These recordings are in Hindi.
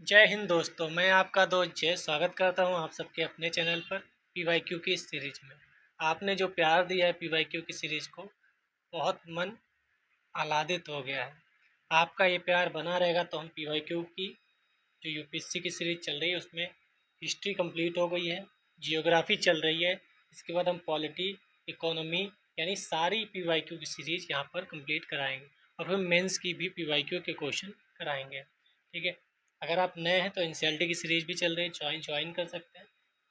जय हिंद दोस्तों, मैं आपका दोस्त जय स्वागत करता हूं आप सबके अपने चैनल पर पीवाईक्यू की इस सीरीज में। आपने जो प्यार दिया है पीवाईक्यू की सीरीज को, बहुत मन आह्लादित हो गया है। आपका ये प्यार बना रहेगा तो हम पीवाईक्यू की जो यूपीएससी की सीरीज चल रही है उसमें हिस्ट्री कंप्लीट हो गई है, जियोग्राफी चल रही है। इसके बाद हम पॉलिटी, इकोनॉमी यानी सारी पीवाईक्यू की सीरीज यहाँ पर कंप्लीट कराएंगे और फिर मेंस की भी पीवाईक्यू के क्वेश्चन कराएंगे। ठीक है, अगर आप नए हैं तो एनसीईआरटी की सीरीज भी चल रही है, ज्वाइन कर सकते हैं।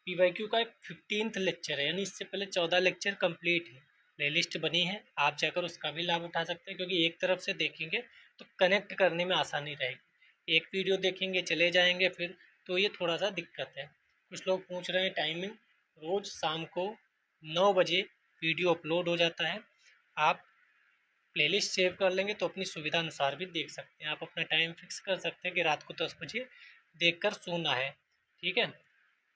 पीवाईक्यू का 15th लेक्चर है, यानी इससे पहले 14 लेक्चर कंप्लीट है। प्लेलिस्ट बनी है, आप जाकर उसका भी लाभ उठा सकते हैं, क्योंकि एक तरफ से देखेंगे तो कनेक्ट करने में आसानी रहेगी। एक वीडियो देखेंगे चले जाएंगे फिर, तो ये थोड़ा सा दिक्कत है। कुछ लोग पूछ रहे हैं टाइमिंग, रोज़ शाम को 9 बजे वीडियो अपलोड हो जाता है। आप प्लेलिस्ट सेव कर लेंगे तो अपनी सुविधा अनुसार भी देख सकते हैं। आप अपना टाइम फिक्स कर सकते हैं कि रात को 10 बजे देखकर सोना है। ठीक है,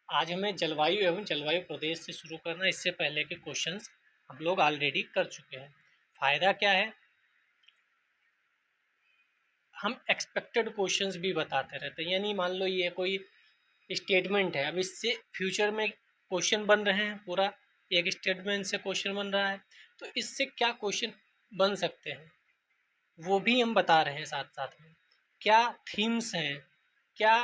आज हमें जलवायु एवं जलवायु प्रदेश से शुरू करना है। इससे पहले के क्वेश्चंस हम लोग ऑलरेडी कर चुके हैं। फ़ायदा क्या है, हम एक्सपेक्टेड क्वेश्चंस भी बताते रहते हैं। यानी मान लो ये कोई स्टेटमेंट है, अब इससे फ्यूचर में क्वेश्चन बन रहे हैं, पूरा एक स्टेटमेंट से क्वेश्चन बन रहा है, तो इससे क्या क्वेश्चन बन सकते हैं वो भी हम बता रहे हैं। साथ साथ में क्या थीम्स हैं, क्या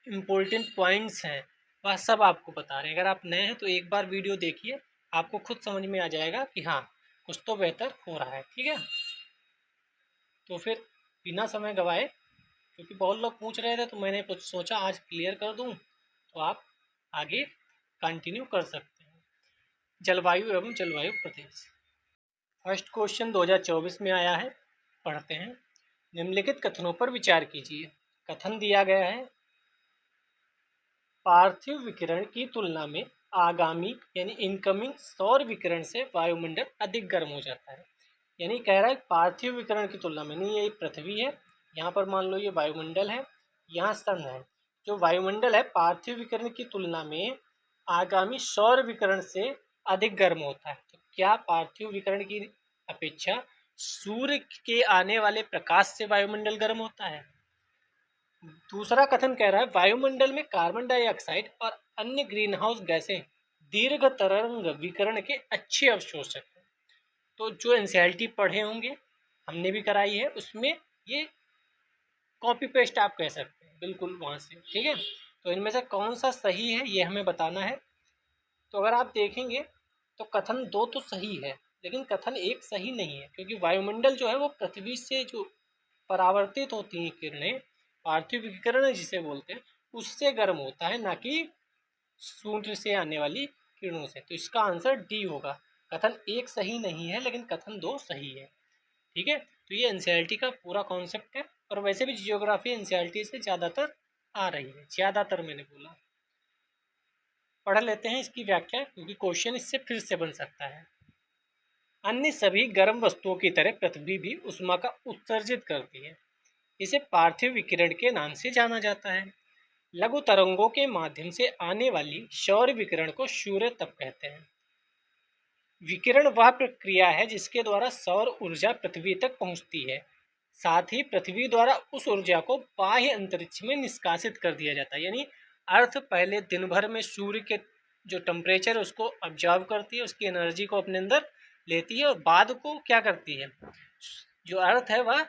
इम्पोर्टेंट पॉइंट्स हैं, वह सब आपको बता रहे हैं। अगर आप नए हैं तो एक बार वीडियो देखिए, आपको खुद समझ में आ जाएगा कि हाँ, कुछ तो बेहतर हो रहा है। ठीक है, तो फिर बिना समय गवाए, क्योंकि बहुत लोग पूछ रहे थे तो मैंने कुछ सोचा आज क्लियर कर दूं, तो आप आगे कंटिन्यू कर सकते हैं। जलवायु एवं जलवायु प्रदेश, फर्स्ट क्वेश्चन 2024 में आया है, पढ़ते हैं। निम्नलिखित कथनों पर विचार कीजिए। कथन दिया गया है, पार्थिव विकिरण की तुलना में आगामी यानी इनकमिंग सौर विकिरण से वायुमंडल अधिक गर्म हो जाता है। यानी कह रहा है पार्थिव विकिरण की तुलना में, नहीं ये पृथ्वी है, यहाँ पर मान लो ये वायुमंडल है, यहाँ सन है। जो वायुमंडल है पार्थिव विकिरण की तुलना में आगामी सौर विकिरण से अधिक गर्म होता है। तो क्या पार्थिव विकिरण की अपेक्षा सूर्य के आने वाले प्रकाश से वायुमंडल गर्म होता है? दूसरा कथन कह रहा है वायुमंडल में कार्बन डाइऑक्साइड और अन्य ग्रीन हाउस गैसें दीर्घ तरंग विकिरण के अच्छे अवशोषक हैं। तो जो एनसीईआरटी पढ़े होंगे, हमने भी कराई है, उसमें ये कॉपी पेस्ट आप कह सकते हैं, बिल्कुल वहाँ से। ठीक है, तो इनमें से कौन सा सही है ये हमें बताना है। तो अगर आप देखेंगे तो कथन दो तो सही है, लेकिन कथन एक सही नहीं है, क्योंकि वायुमंडल जो है वो पृथ्वी से जो परावर्तित होती हैं किरणें, पार्थिव विकिरण जिसे बोलते हैं, उससे गर्म होता है, ना कि सूर्य से आने वाली किरणों से। तो इसका आंसर डी होगा। कथन एक सही नहीं है, लेकिन कथन दो सही है। ठीक है, तो ये एनसीईआरटी का पूरा कॉन्सेप्ट है, और वैसे भी जियोग्राफी एनसीईआरटी से ज़्यादातर आ रही है, ज़्यादातर मैंने बोला। पढ़ लेते हैं इसकी व्याख्या, क्योंकि क्वेश्चन इससे फिर से बन सकता है। अन्य सभी गर्म वस्तुओं की तरह पृथ्वी भी उष्मा का उत्सर्जित करती है। इसे पार्थिव विकिरण के नाम से जाना जाता है। लघु तरंगों के माध्यम से आने वाली सौर विकिरण को सूर्य तप कहते हैं। विकिरण वह प्रक्रिया है जिसके द्वारा सौर ऊर्जा पृथ्वी तक पहुंचती है। साथ ही पृथ्वी द्वारा उस ऊर्जा को बाह्य अंतरिक्ष में निष्कासित कर दिया जाता है। यानी अर्थ पहले दिन भर में सूर्य के जो टेम्परेचर उसको ऑब्जर्व करती है, उसकी एनर्जी को अपने अंदर लेती है, और बाद को क्या करती है, जो अर्थ है वह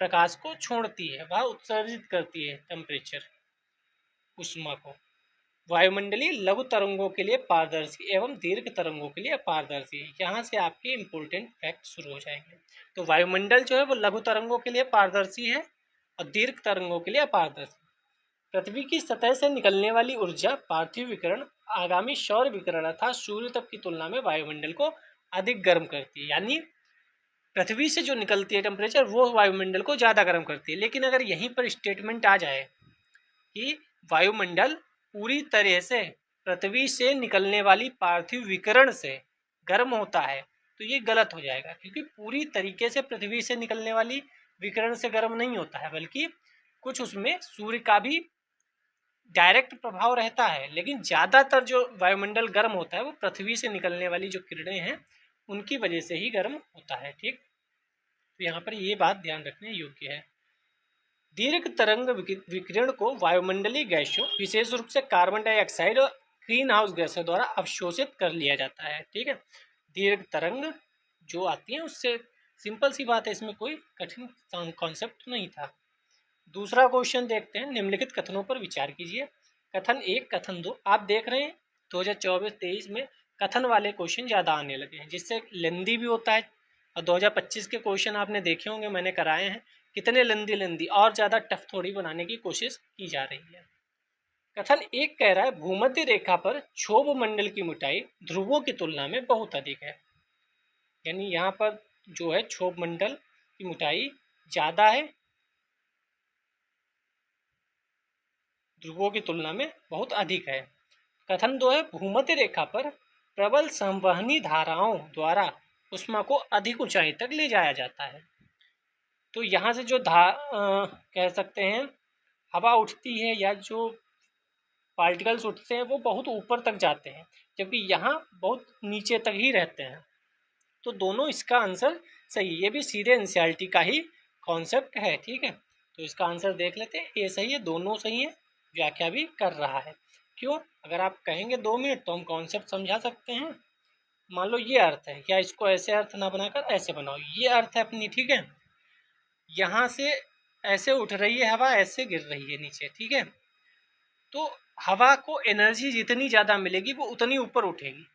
प्रकाश को छोड़ती है, वह उत्सर्जित करती है टेम्परेचर, उष्मा को। वायुमंडलीय लघु तरंगों के लिए पारदर्शी एवं दीर्घ तरंगों के लिए अपारदर्शी है। यहाँ से आपके इंपॉर्टेंट फैक्ट शुरू हो जाएंगे। तो वायुमंडल जो है वो लघु तरंगों के लिए पारदर्शी है और दीर्घ तरंगों के लिए अपारदर्शी। पृथ्वी की सतह से निकलने वाली ऊर्जा पार्थिव विकिरण आगामी सौर विकिरण अर्थात सूर्य तप की तुलना में वायुमंडल को अधिक गर्म करती है। यानी पृथ्वी से जो निकलती है टेम्परेचर वो वायुमंडल को ज़्यादा गर्म करती है। लेकिन अगर यहीं पर स्टेटमेंट आ जाए कि वायुमंडल पूरी तरह से पृथ्वी से निकलने वाली पार्थिव विकिरण से गर्म होता है, तो ये गलत हो जाएगा, क्योंकि पूरी तरीके से पृथ्वी से निकलने वाली विकिरण से गर्म नहीं होता है, बल्कि कुछ उसमें सूर्य का भी डायरेक्ट प्रभाव रहता है। लेकिन ज़्यादातर जो वायुमंडल गर्म होता है वो पृथ्वी से निकलने वाली जो किरणें हैं उनकी वजह से ही गर्म होता है। ठीक, तो यहाँ पर ये बात ध्यान रखने योग्य है। दीर्घ तरंग विकिरण को वायुमंडलीय गैसों, विशेष रूप से कार्बन डाइऑक्साइड और ग्रीन हाउस गैसों द्वारा अवशोषित कर लिया जाता है। ठीक है, दीर्घ तरंग जो आती है उससे सिंपल सी बात है, इसमें कोई कठिन कॉन्सेप्ट नहीं था। दूसरा क्वेश्चन देखते हैं, निम्नलिखित कथनों पर विचार कीजिए। कथन 1, कथन 2। आप देख रहे हैं 2024-23 में कथन वाले क्वेश्चन ज़्यादा आने लगे हैं, जिससे लेंदी भी होता है। और 2025 के क्वेश्चन आपने देखे होंगे, मैंने कराए हैं, कितने लेंदी और ज़्यादा टफ थोड़ी बनाने की कोशिश की जा रही है। कथन 1 कह रहा है भूमध्य रेखा पर क्षोभ मंडल की मोटाई ध्रुवों की तुलना में बहुत अधिक है। यानी यहाँ पर जो है क्षोभ मंडल की मोटाई ज़्यादा है, ध्रुवों की तुलना में बहुत अधिक है। कथन 2 है भूमध्य रेखा पर प्रबल संवहनी धाराओं द्वारा उष्मा को अधिक ऊंचाई तक ले जाया जाता है। तो यहाँ से जो कह सकते हैं हवा उठती है या जो पार्टिकल्स उठते हैं वो बहुत ऊपर तक जाते हैं, जबकि यहाँ बहुत नीचे तक ही रहते हैं। तो दोनों इसका आंसर सही, ये भी सीधे एनसीईआरटी का ही कॉन्सेप्ट है। ठीक है, तो इसका आंसर देख लेते हैं, ए सही है, दोनों सही है, व्याख्या भी कर रहा है। क्यों? अगर आप कहेंगे 2 मिनट तो हम कॉन्सेप्ट समझा सकते हैं। मान लो ये अर्थ है, या इसको ऐसे अर्थ ना बनाकर ऐसे बनाओ, ये अर्थ है अपनी। ठीक है, यहाँ से ऐसे उठ रही है हवा, ऐसे गिर रही है नीचे। ठीक है, तो हवा को एनर्जी जितनी ज़्यादा मिलेगी वो उतनी ऊपर उठेगी।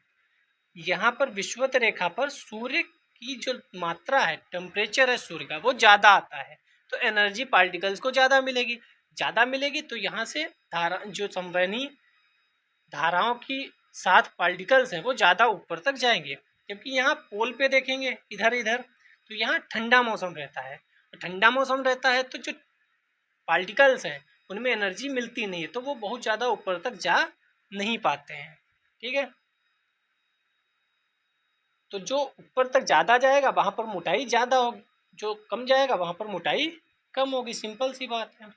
यहाँ पर विषुवत रेखा पर सूर्य की जो मात्रा है, टेम्परेचर है सूर्य का, वो ज़्यादा आता है, तो एनर्जी पार्टिकल्स को ज़्यादा मिलेगी। तो यहाँ से धारा जो संवहनी धाराओं की साथ पार्टिकल्स हैं वो ज़्यादा ऊपर तक जाएंगे। जबकि यहाँ पोल पे देखेंगे इधर तो यहाँ ठंडा मौसम रहता है, ठंडा मौसम रहता है तो जो पार्टिकल्स हैं उनमें एनर्जी मिलती नहीं है, तो वो बहुत ज़्यादा ऊपर तक जा नहीं पाते हैं। ठीक है, तो जो ऊपर तक ज़्यादा जाएगा वहाँ पर मोटाई ज़्यादा होगी, जो कम जाएगा वहाँ पर मोटाई कम होगी। सिंपल सी बात है।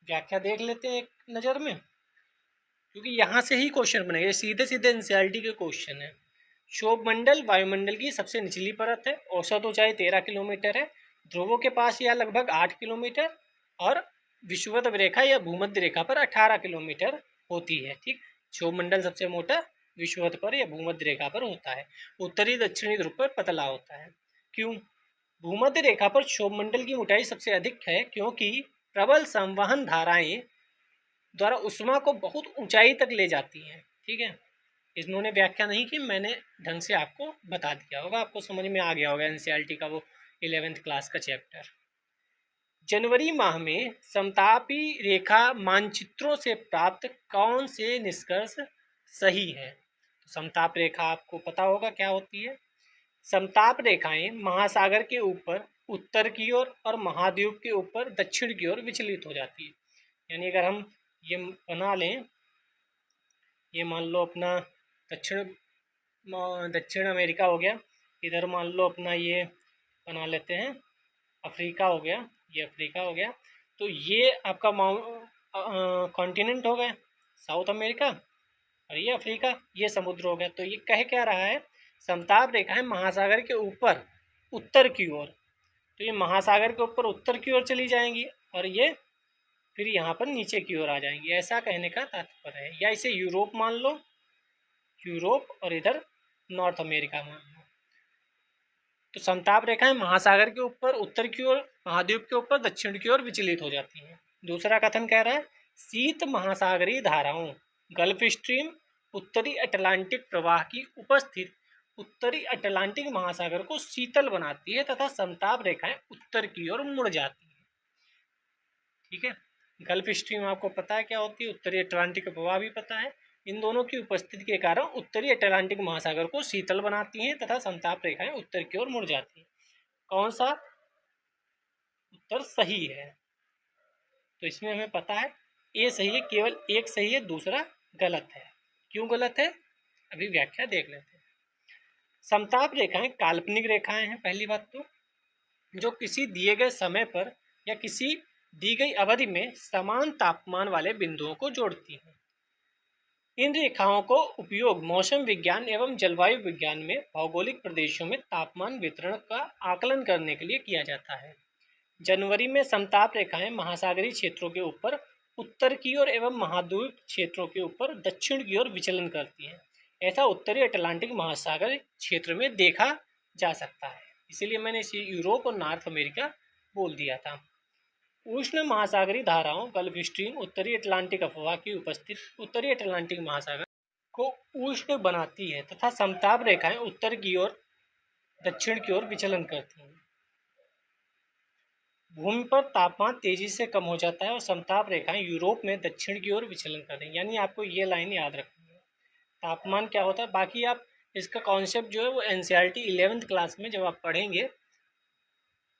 व्याख्या देख लेते हैं एक नज़र में, क्योंकि यहाँ से ही क्वेश्चन बनेंगे, सीधे सीधे एनसीईआरटी के क्वेश्चन है। क्षोभ मंडल वायुमंडल की सबसे निचली परत है, औसत ऊंचाई 13 किलोमीटर है, ध्रुवों के पास यह लगभग 8 किलोमीटर और विषुवत रेखा या भूमध्य रेखा पर 18 किलोमीटर होती है। ठीक, क्षोभ मंडल सबसे मोटा विषुवत पर या भूमध्य रेखा पर होता है, उत्तरी दक्षिणी ध्रुव पर पतला होता है। क्यों? भूमध्य रेखा पर क्षोभ मंडल की मोटाई सबसे अधिक है क्योंकि प्रबल संवहन धाराएं द्वारा उष्मा को बहुत ऊंचाई तक ले जाती हैं। ठीक है, इन्होंने व्याख्या नहीं की, मैंने ढंग से आपको बता दिया होगा, आपको समझ में आ गया होगा एनसीईआरटी का वो 11th क्लास का चैप्टर। जनवरी माह में समतापी रेखा मानचित्रों से प्राप्त कौन से निष्कर्ष सही है? तो समताप रेखा आपको पता होगा क्या होती है। समताप रेखाएं महासागर के ऊपर उत्तर की ओर और महाद्वीप के ऊपर दक्षिण की ओर विचलित हो जाती है। यानी अगर हम ये बना लें, ये मान लो अपना दक्षिण अमेरिका हो गया, इधर मान लो अपना ये बना लेते हैं अफ्रीका हो गया, ये अफ्रीका हो गया, तो ये आपका कॉन्टिनेंट हो गया साउथ अमेरिका, और ये अफ्रीका, ये समुद्र हो गया। तो ये कह क्या रहा है, समताप रेखाएं महासागर के ऊपर उत्तर की ओर, तो ये महासागर के ऊपर उत्तर की ओर चली जाएंगी और ये फिर यहाँ पर नीचे की ओर आ जाएंगी, ऐसा कहने का तात्पर्य है। या इसे यूरोप मान लो, यूरोप, और इधर नॉर्थ अमेरिका मान लो। तो समताप रेखाएं महासागर के ऊपर उत्तर की ओर, महाद्वीप के ऊपर दक्षिण की ओर विचलित हो जाती हैं। दूसरा कथन कह रहा है शीत महासागरीय धाराओं गल्फ स्ट्रीम उत्तरी अटलांटिक प्रवाह की उपस्थिति उत्तरी अटलांटिक महासागर को शीतल बनाती है तथा समताप रेखाएं उत्तर की ओर मुड़ जाती हैं। ठीक है, गल्फ स्ट्रीम आपको पता है क्या होती है, उत्तरी अटलांटिक प्रवाह भी पता है। इन दोनों की उपस्थिति के कारण उत्तरी अटलांटिक महासागर को शीतल बनाती हैं तथा समताप रेखाएं उत्तर की ओर मुड़ जाती हैं। कौन सा उत्तर सही है? तो इसमें हमें पता है ए सही है, केवल एक सही है, दूसरा गलत है। क्यों गलत है, अभी व्याख्या देख लेते हैं। समताप रेखाएं काल्पनिक रेखाएं हैं, पहली बात तो, जो किसी दिए गए समय पर या किसी दी गई अवधि में समान तापमान वाले बिंदुओं को जोड़ती हैं। इन रेखाओं को उपयोग मौसम विज्ञान एवं जलवायु विज्ञान में भौगोलिक प्रदेशों में तापमान वितरण का आकलन करने के लिए किया जाता है। जनवरी में समताप रेखाएं महासागरीय क्षेत्रों के ऊपर उत्तर की ओर एवं महाद्वीप क्षेत्रों के ऊपर दक्षिण की ओर विचलन करती हैं। ऐसा उत्तरी अटलांटिक महासागर क्षेत्र में देखा जा सकता है, इसीलिए मैंने इसे यूरोप और नॉर्थ अमेरिका बोल दिया था। उष्ण महासागरीय धाराओं गल्फ स्ट्रीम उत्तरी अटलांटिक अफवाह की उपस्थिति उत्तरी अटलांटिक महासागर को उष्ण बनाती है तथा समताप रेखाएं उत्तर की ओर दक्षिण की ओर विचलन करती हैं। भूमि पर तापमान तेजी से कम हो जाता है और समताप रेखाएं यूरोप में दक्षिण की ओर विचलन करती हैं। यानी आपको ये लाइन याद रखनी है। तापमान क्या होता है, बाकी आप इसका कॉन्सेप्ट जो है वो NCERT 11th क्लास में जब आप पढ़ेंगे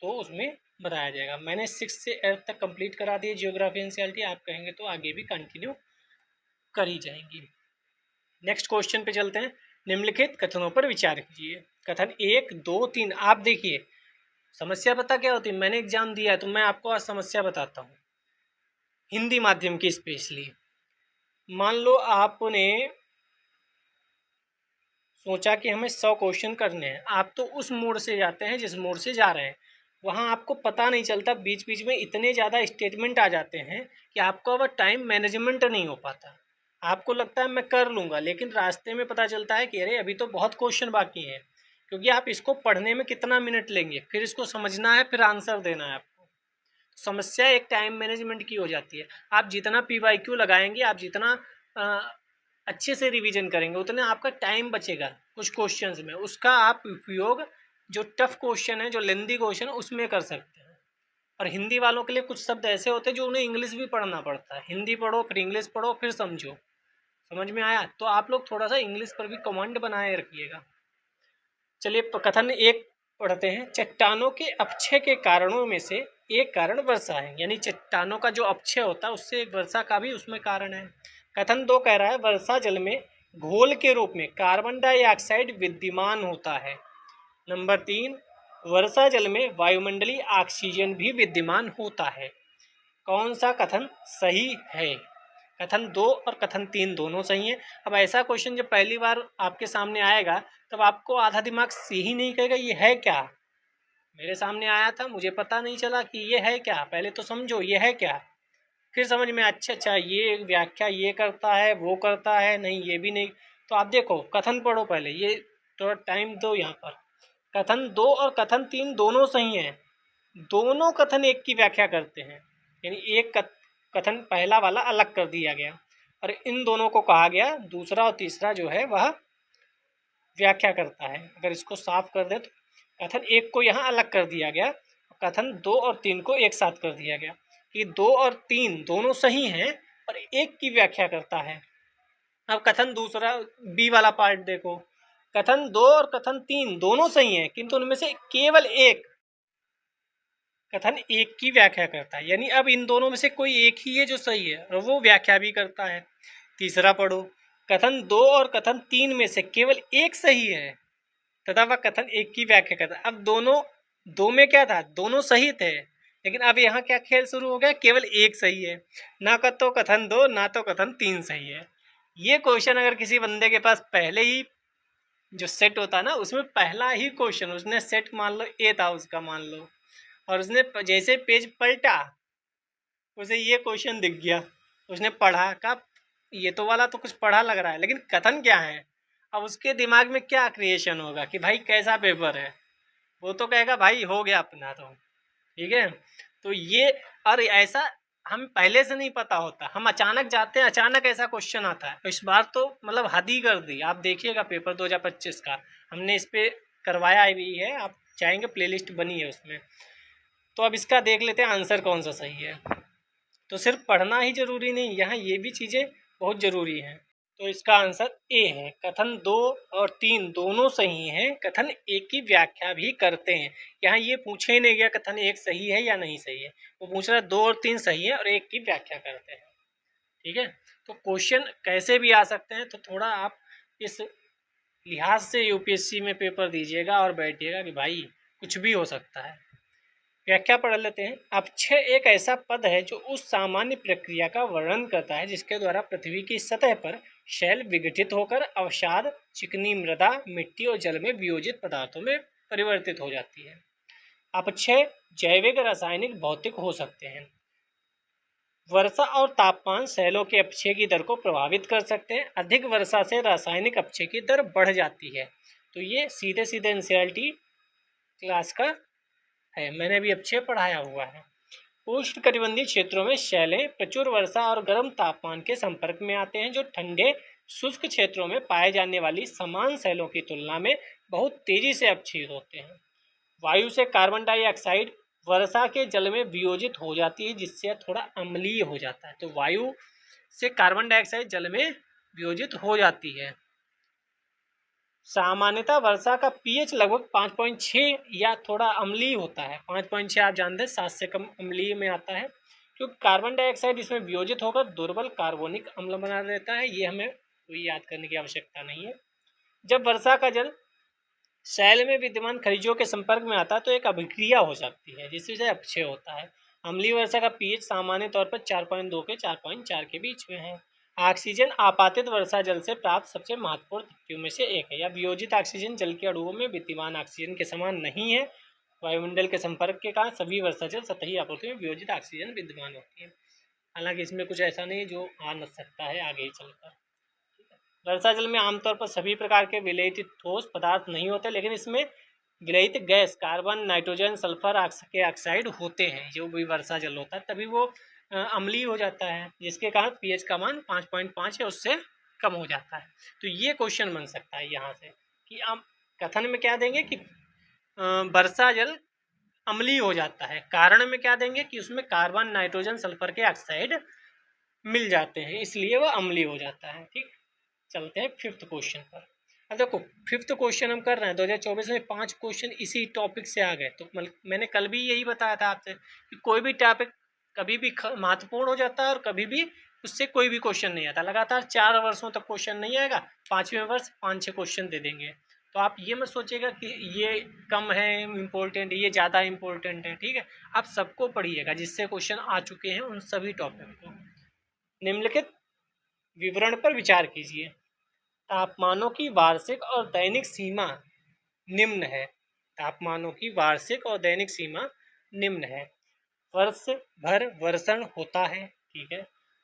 तो उसमें बताया जाएगा। मैंने 6 से 8 तक कंप्लीट करा दिया जियोग्राफी NCERT, आप कहेंगे तो आगे भी कंटिन्यू करी जाएंगी। नेक्स्ट क्वेश्चन पे चलते हैं। निम्नलिखित कथनों पर विचार कीजिए। कथन 1, 2, 3। आप देखिए समस्या पता क्या होती है, मैंने एग्जाम दिया है तो मैं आपको आज समस्या बताता हूँ, हिंदी माध्यम की स्पेशली। मान लो आपने सोचा कि हमें 100 क्वेश्चन करने हैं, आप तो उस मोड से जाते हैं जिस मोड से जा रहे हैं, वहाँ आपको पता नहीं चलता, बीच बीच में इतने ज़्यादा स्टेटमेंट आ जाते हैं कि आपको अब टाइम मैनेजमेंट नहीं हो पाता। आपको लगता है मैं कर लूँगा, लेकिन रास्ते में पता चलता है कि अरे अभी तो बहुत क्वेश्चन बाकी हैं, क्योंकि आप इसको पढ़ने में कितना मिनट लेंगे, फिर इसको समझना है, फिर आंसर देना है आपको। समस्या एक टाइम मैनेजमेंट की हो जाती है। आप जितना PYQ लगाएंगे, आप जितना अच्छे से रिवीजन करेंगे, उतना आपका टाइम बचेगा कुछ क्वेश्चंस में, उसका आप उपयोग जो टफ क्वेश्चन है, जो लेंदी क्वेश्चन है, उसमें कर सकते हैं। और हिंदी वालों के लिए कुछ शब्द ऐसे होते हैं जो उन्हें इंग्लिश भी पढ़ना पड़ता है, हिंदी पढ़ो फिर इंग्लिश पढ़ो फिर समझो। समझ में आया? तो आप लोग थोड़ा सा इंग्लिश पर भी कमांड बनाए रखिएगा। चलिए कथन 1 पढ़ते हैं। चट्टानों के अपक्षय के कारणों में से एक कारण वर्षा है, यानी चट्टानों का जो अपक्षय होता है उससे एक वर्षा का भी उसमें कारण है। कथन 2 कह रहा है वर्षा जल में घोल के रूप में कार्बन डाइऑक्साइड विद्यमान होता है। नंबर 3, वर्षा जल में वायुमंडलीय ऑक्सीजन भी विद्यमान होता है। कौन सा कथन सही है? कथन 2 और कथन 3 दोनों सही हैं। अब ऐसा क्वेश्चन जब पहली बार आपके सामने आएगा तब आपको आधा दिमाग से ही नहीं कहेगा ये है क्या, मेरे सामने आया था मुझे पता नहीं चला कि ये है क्या, पहले तो समझो ये है क्या, फिर समझ में अच्छा ये व्याख्या ये करता है वो करता है, नहीं ये भी नहीं। तो आप देखो कथन पढ़ो पहले, ये थोड़ा टाइम दो यहाँ पर। कथन 2 और कथन 3 दोनों सही हैं, दोनों कथन एक की व्याख्या करते हैं, यानी एक कथन पहला वाला अलग कर दिया गया और इन दोनों को कहा गया दूसरा और तीसरा जो है वह व्याख्या करता है। अगर इसको साफ कर दे तो कथन 1 को यहाँ अलग कर दिया गया, कथन 2 और 3 को एक साथ कर दिया गया कि 2 और 3 दोनों सही हैं और एक की व्याख्या करता है। अब कथन दूसरा बी वाला पार्ट देखो, कथन 2 और कथन 3 दोनों सही हैं, किंतु उनमें से केवल एक कथन एक की व्याख्या करता है, यानी अब इन दोनों में से कोई एक ही है जो सही है और वो व्याख्या भी करता है। तीसरा पढ़ो, कथन 2 और कथन 3 में से केवल एक सही है तथा वह कथन एक की व्याख्या करता है। अब दोनों दो में क्या था, दोनों सही थे, लेकिन अब यहाँ क्या खेल शुरू हो गया, केवल एक सही है, ना तो कथन 2 ना तो कथन 3 सही है। ये क्वेश्चन अगर किसी बंदे के पास पहले ही जो सेट होता है ना, उसमें पहला ही क्वेश्चन उसने सेट मान लो ए था उसका, मान लो, और उसने जैसे पेज पलटा उसे ये क्वेश्चन दिख गया, उसने पढ़ा, का ये तो वाला तो कुछ पढ़ा लग रहा है लेकिन कथन क्या है। अब उसके दिमाग में क्या क्रिएशन होगा कि भाई कैसा पेपर है, वो तो कहेगा भाई हो गया अपना तो, ठीक है। तो ये और ऐसा हम पहले से नहीं पता होता, हम अचानक जाते हैं, अचानक ऐसा क्वेश्चन आता है। इस बार तो मतलब हद ही कर दी, आप देखिएगा पेपर 2025 का हमने इस पर करवाया भी है, आप चाहेंगे प्लेलिस्ट बनी है उसमें। तो अब इसका देख लेते हैं आंसर कौन सा सही है। तो सिर्फ पढ़ना ही जरूरी नहीं, यहाँ ये भी चीज़ें बहुत ज़रूरी हैं। तो इसका आंसर ए है, कथन 2 और 3 दोनों सही हैं, कथन एक की व्याख्या भी करते हैं। यहाँ ये पूछे ही नहीं गया कथन एक सही है या नहीं सही है, वो पूछ रहा है 2 और 3 सही है और एक की व्याख्या करते हैं, ठीक है। तो क्वेश्चन कैसे भी आ सकते हैं, तो थोड़ा आप इस लिहाज से UPSC में पेपर दीजिएगा और बैठिएगा कि भाई कुछ भी हो सकता है। व्याख्या पढ़ लेते हैं। अपक्षय एक ऐसा पद है जो उस सामान्य प्रक्रिया का वर्णन करता है जिसके द्वारा पृथ्वी की सतह पर शैल विघटित होकर अवसाद, चिकनी मृदा, मिट्टी और जल में वियोजित पदार्थों में परिवर्तित हो जाती है। अपक्षय जैविक, रासायनिक, भौतिक हो सकते हैं। वर्षा और तापमान सेलों के अपक्षय की दर को प्रभावित कर सकते हैं। अधिक वर्षा से रासायनिक अपक्षय की दर बढ़ जाती है। तो ये सीधे सीधे एनसीईआरटी क्लास का है, मैंने अभी अपक्षय पढ़ाया हुआ है। उष्णकटिबंधीय क्षेत्रों में शैलें प्रचुर वर्षा और गर्म तापमान के संपर्क में आते हैं, जो ठंडे शुष्क क्षेत्रों में पाए जाने वाली समान सेलों की तुलना में बहुत तेजी से अपक्षयित होते हैं। वायु से कार्बन डाइऑक्साइड वर्षा के जल में वियोजित हो जाती है, जिससे थोड़ा अम्लीय हो जाता है। तो वायु से कार्बन डाइऑक्साइड जल में वियोजित हो जाती है। सामान्यतः वर्षा का पीएच लगभग 5.6 या थोड़ा अम्लीय होता है। 5.6 आप जानते हैं 7 से कम अम्लीय में आता है, क्योंकि कार्बन डाइऑक्साइड इसमें वियोजित होकर दुर्बल कार्बोनिक अम्ल बना देता है। ये हमें कोई याद करने की आवश्यकता नहीं है। जब वर्षा का जल शैल में विद्यमान खनिजों के संपर्क में आता है तो एक अभिक्रिया हो सकती है, जिससे अपक्षय होता है। अम्लीय वर्षा का पीएच सामान्य तौर पर 4.2 के 4.4 के बीच में है। ऑक्सीजन आपातित वर्षा जल से प्राप्त सबसे महत्वपूर्ण तत्वों में से एक है। या वियोजित ऑक्सीजन जल के अणुओं में विद्यमान ऑक्सीजन के समान नहीं है। वायुमंडल के संपर्क के कारण सभी वर्षा जल सतही आपूर्ति में वियोजित ऑक्सीजन विद्यमान होती है। हालांकि इसमें कुछ ऐसा नहीं जो आ न सकता है आगे चलकर। वर्षा जल में आमतौर पर सभी प्रकार के विलयित ठोस पदार्थ नहीं होते, लेकिन इसमें विलयित गैस कार्बन, नाइट्रोजन, सल्फर के ऑक्साइड होते हैं। जो भी वर्षा जल होता है तभी वो अम्लीय हो जाता है, जिसके कारण पीएच का मान 5.5 है, उससे कम हो जाता है। तो ये क्वेश्चन बन सकता है यहाँ से कि हम कथन में क्या देंगे कि वर्षा जल अम्लीय हो जाता है। कारण में क्या देंगे कि उसमें कार्बन, नाइट्रोजन, सल्फर के ऑक्साइड मिल जाते हैं, इसलिए वह अम्लीय हो जाता है। ठीक, चलते हैं फिफ्थ क्वेश्चन पर। अब देखो फिफ्थ क्वेश्चन हम कर रहे हैं 2024 में 5 क्वेश्चन इसी टॉपिक से आ गए। तो मैंने कल भी यही बताया था आपसे कि कोई भी टॉपिक कभी भी महत्वपूर्ण हो जाता है और कभी भी उससे कोई भी क्वेश्चन नहीं आता। लगातार 4 वर्षों तक क्वेश्चन नहीं आएगा, 5वें वर्ष 5-6 क्वेश्चन दे देंगे। तो आप ये मत सोचिएगा कि ये कम है इम्पोर्टेंट, ये ज़्यादा इम्पोर्टेंट है। ठीक है, आप सबको पढ़िएगा जिससे क्वेश्चन आ चुके हैं उन सभी टॉपिक को। निम्नलिखित विवरण पर विचार कीजिए। तापमानों की वार्षिक और दैनिक सीमा निम्न है। तापमानों की वार्षिक और दैनिक सीमा निम्न है। वर्ष भर वर्षण होता है। ठीक है,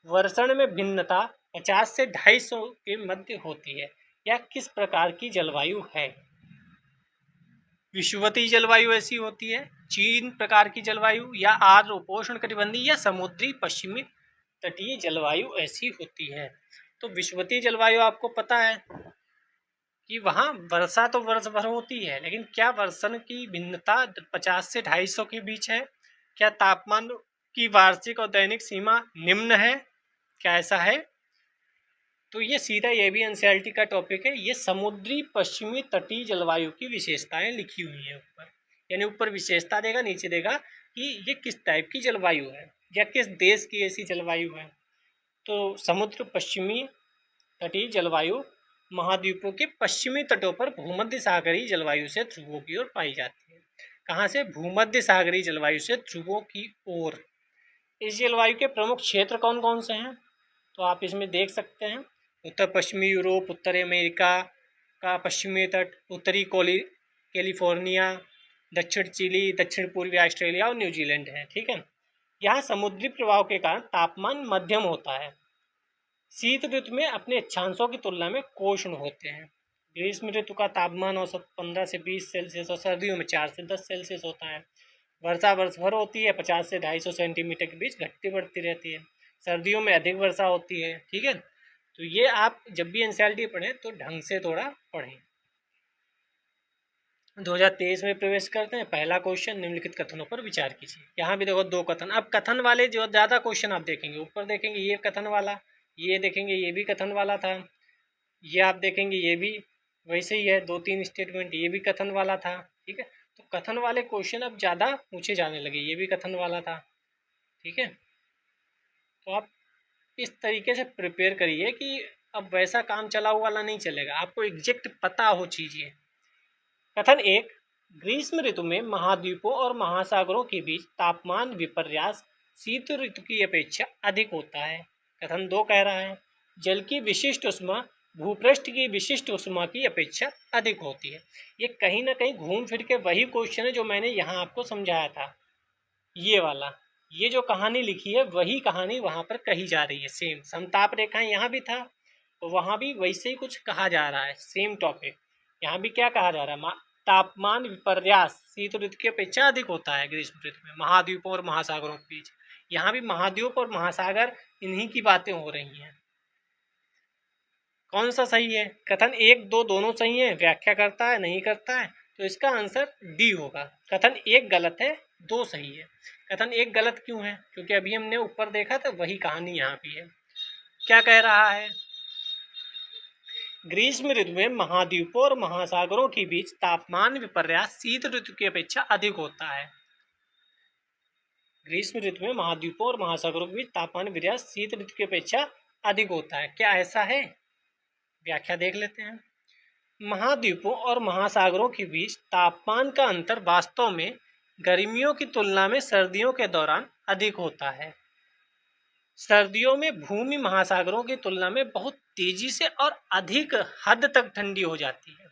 वर्षण में भिन्नता 50 से 250 के मध्य होती है। यह किस प्रकार की जलवायु है? विषुवतीय जलवायु ऐसी होती है, 3 प्रकार की जलवायु, या आर्द्र उपोष्ण कटिबंधीय या समुद्री पश्चिमी तटीय जलवायु ऐसी होती है। तो विषुवतीय जलवायु आपको पता है कि वहाँ वर्षा तो वर्ष भर होती है, लेकिन क्या वर्षण की भिन्नता 50 से 250 के बीच है? क्या तापमान की वार्षिक और दैनिक सीमा निम्न है? क्या ऐसा है? तो ये सीधा ये भी एनसीईआरटी का टॉपिक है। ये समुद्री पश्चिमी तटीय जलवायु की विशेषताएं लिखी हुई हैं ऊपर, यानी ऊपर विशेषता देगा, नीचे देगा कि ये किस टाइप की जलवायु है या किस देश की ऐसी जलवायु है। तो समुद्र पश्चिमी तटीय जलवायु महाद्वीपों के पश्चिमी तटों पर भूमध्य सागरीय जलवायु से ध्रुवों की ओर पाई जाती है। कहाँ से? भूमध्य सागरीय जलवायु से ध्रुवों की ओर। इस जलवायु के प्रमुख क्षेत्र कौन कौन से हैं? तो आप इसमें देख सकते हैं उत्तर पश्चिमी यूरोप, उत्तरी अमेरिका का पश्चिमी तट, उत्तरी कैलिफोर्निया, दक्षिण चिली, दक्षिण पूर्वी ऑस्ट्रेलिया और न्यूजीलैंड है। ठीक है, यहाँ समुद्री प्रभाव के कारण तापमान मध्यम होता है। शीत ऋतु में अपने अक्षांशों की तुलना में कोष्ण होते हैं। ग्रीष्म ऋतु का तापमान औसत 15 से 20 सेल्सियस और सर्दियों में 4 से 10 सेल्सियस होता है। वर्षा वर्ष भर होती है, 50 से 250 सेंटीमीटर के बीच घटती बढ़ती रहती है। सर्दियों में अधिक वर्षा होती है। ठीक है, तो ये आप जब भी एनसीईआरटी पढ़ें तो ढंग से थोड़ा पढ़ें। 2023 में प्रवेश करते हैं। पहला क्वेश्चन, निम्नलिखित कथनों पर विचार कीजिए। यहाँ भी देखो 2 कथन। अब कथन वाले जो ज़्यादा क्वेश्चन आप देखेंगे, ऊपर देखेंगे ये कथन वाला, ये देखेंगे ये भी कथन वाला था, ये आप देखेंगे ये भी वैसे ही है, 2-3 स्टेटमेंट ये भी कथन वाला था। ठीक है, तो कथन वाले क्वेश्चन अब ज़्यादा पूछे जाने लगे। ये भी कथन वाला था। ठीक है, तो आप इस तरीके से प्रिपेयर करिए कि अब वैसा काम चलाऊ वाला नहीं चलेगा, आपको एग्जैक्ट पता हो चीज़ें। कथन 1, ग्रीष्म ऋतु में महाद्वीपों और महासागरों के बीच तापमान विपर्यास शीत ऋतु की अपेक्षा अधिक होता है। कथन 2 कह रहा है जल की विशिष्ट उष्मा भूपृष्ठ की विशिष्ट ऊष्मा की अपेक्षा अधिक होती है। ये कहीं ना कहीं घूम फिर के वही क्वेश्चन है जो मैंने यहाँ आपको समझाया था, ये वाला। ये जो कहानी लिखी है वही कहानी वहां पर कही जा रही है, सेम समताप रेखाएं यहाँ भी था तो वहां भी वैसे ही कुछ कहा जा रहा है, सेम टॉपिक। यहाँ भी क्या कहा जा रहा है, तापमान विपर्यास शीत ऋतु की अपेक्षा अधिक होता है ग्रीष्म ऋतु में महाद्वीपों और महासागरों के बीच। यहाँ भी महाद्वीप और महासागर इन्हीं की बातें हो रही हैं। कौन सा सही है? कथन एक दो दोनों सही है, व्याख्या करता है नहीं करता है, तो इसका आंसर डी होगा। कथन एक गलत है, दो सही है। कथन एक गलत क्यों है? क्योंकि अभी हमने ऊपर देखा था वही कहानी यहाँ भी है। क्या कह रहा है? ग्रीष्म ऋतु में महाद्वीपों और महासागरों के बीच तापमान विपर्यास शीत ऋतु की अपेक्षा अधिक होता है। ग्रीष्म ऋतु में महाद्वीपों और महासागरों के बीच तापमान विपर्यास शीत ऋतु की अपेक्षा अधिक होता है। क्या ऐसा है? व्याख्या देख लेते हैं। महाद्वीपों और महासागरों के बीच तापमान का अंतर वास्तव में गर्मियों की तुलना में सर्दियों के दौरान अधिक होता है। सर्दियों में भूमि महासागरों की तुलना में बहुत तेजी से और अधिक हद तक ठंडी हो जाती है,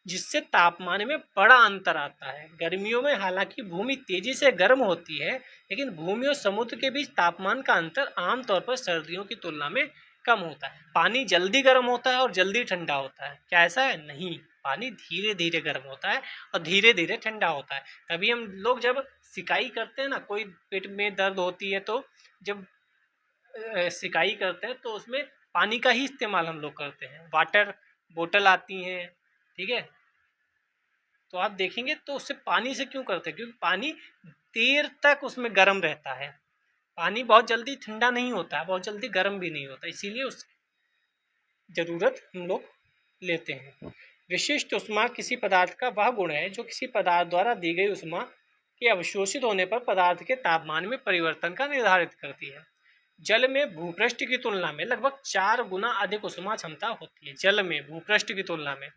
जिससे तापमान में बड़ा अंतर आता है। गर्मियों में हालांकि भूमि तेजी से गर्म होती है, लेकिन भूमि और समुद्र के बीच तापमान का अंतर आमतौर पर सर्दियों की तुलना में कम होता है। पानी जल्दी गर्म होता है और जल्दी ठंडा होता है। क्या ऐसा है? नहीं, पानी धीरे धीरे गर्म होता है और धीरे धीरे ठंडा होता है। तभी हम लोग जब सिकाई करते हैं ना, कोई पेट में दर्द होती है तो जब सिकाई करते हैं तो उसमें पानी का ही इस्तेमाल हम लोग करते हैं। वाटर बोतल आती हैं, ठीक है, तो आप देखेंगे तो उससे पानी से क्यों करते हैं? क्योंकि पानी देर तक उसमें गर्म रहता है। पानी बहुत जल्दी ठंडा नहीं होता है, बहुत जल्दी गर्म भी नहीं होता, इसीलिए उसकी जरूरत हम लोग लेते हैं। विशिष्ट ऊष्मा किसी पदार्थ का वह गुण है जो किसी पदार्थ द्वारा दी गई ऊष्मा के अवशोषित होने पर पदार्थ के तापमान में परिवर्तन का निर्धारित करती है। जल में भूपृष्ठ की तुलना में लगभग 4 गुना अधिक ऊष्मा क्षमता होती है। जल में भूपृष्ठ की तुलना में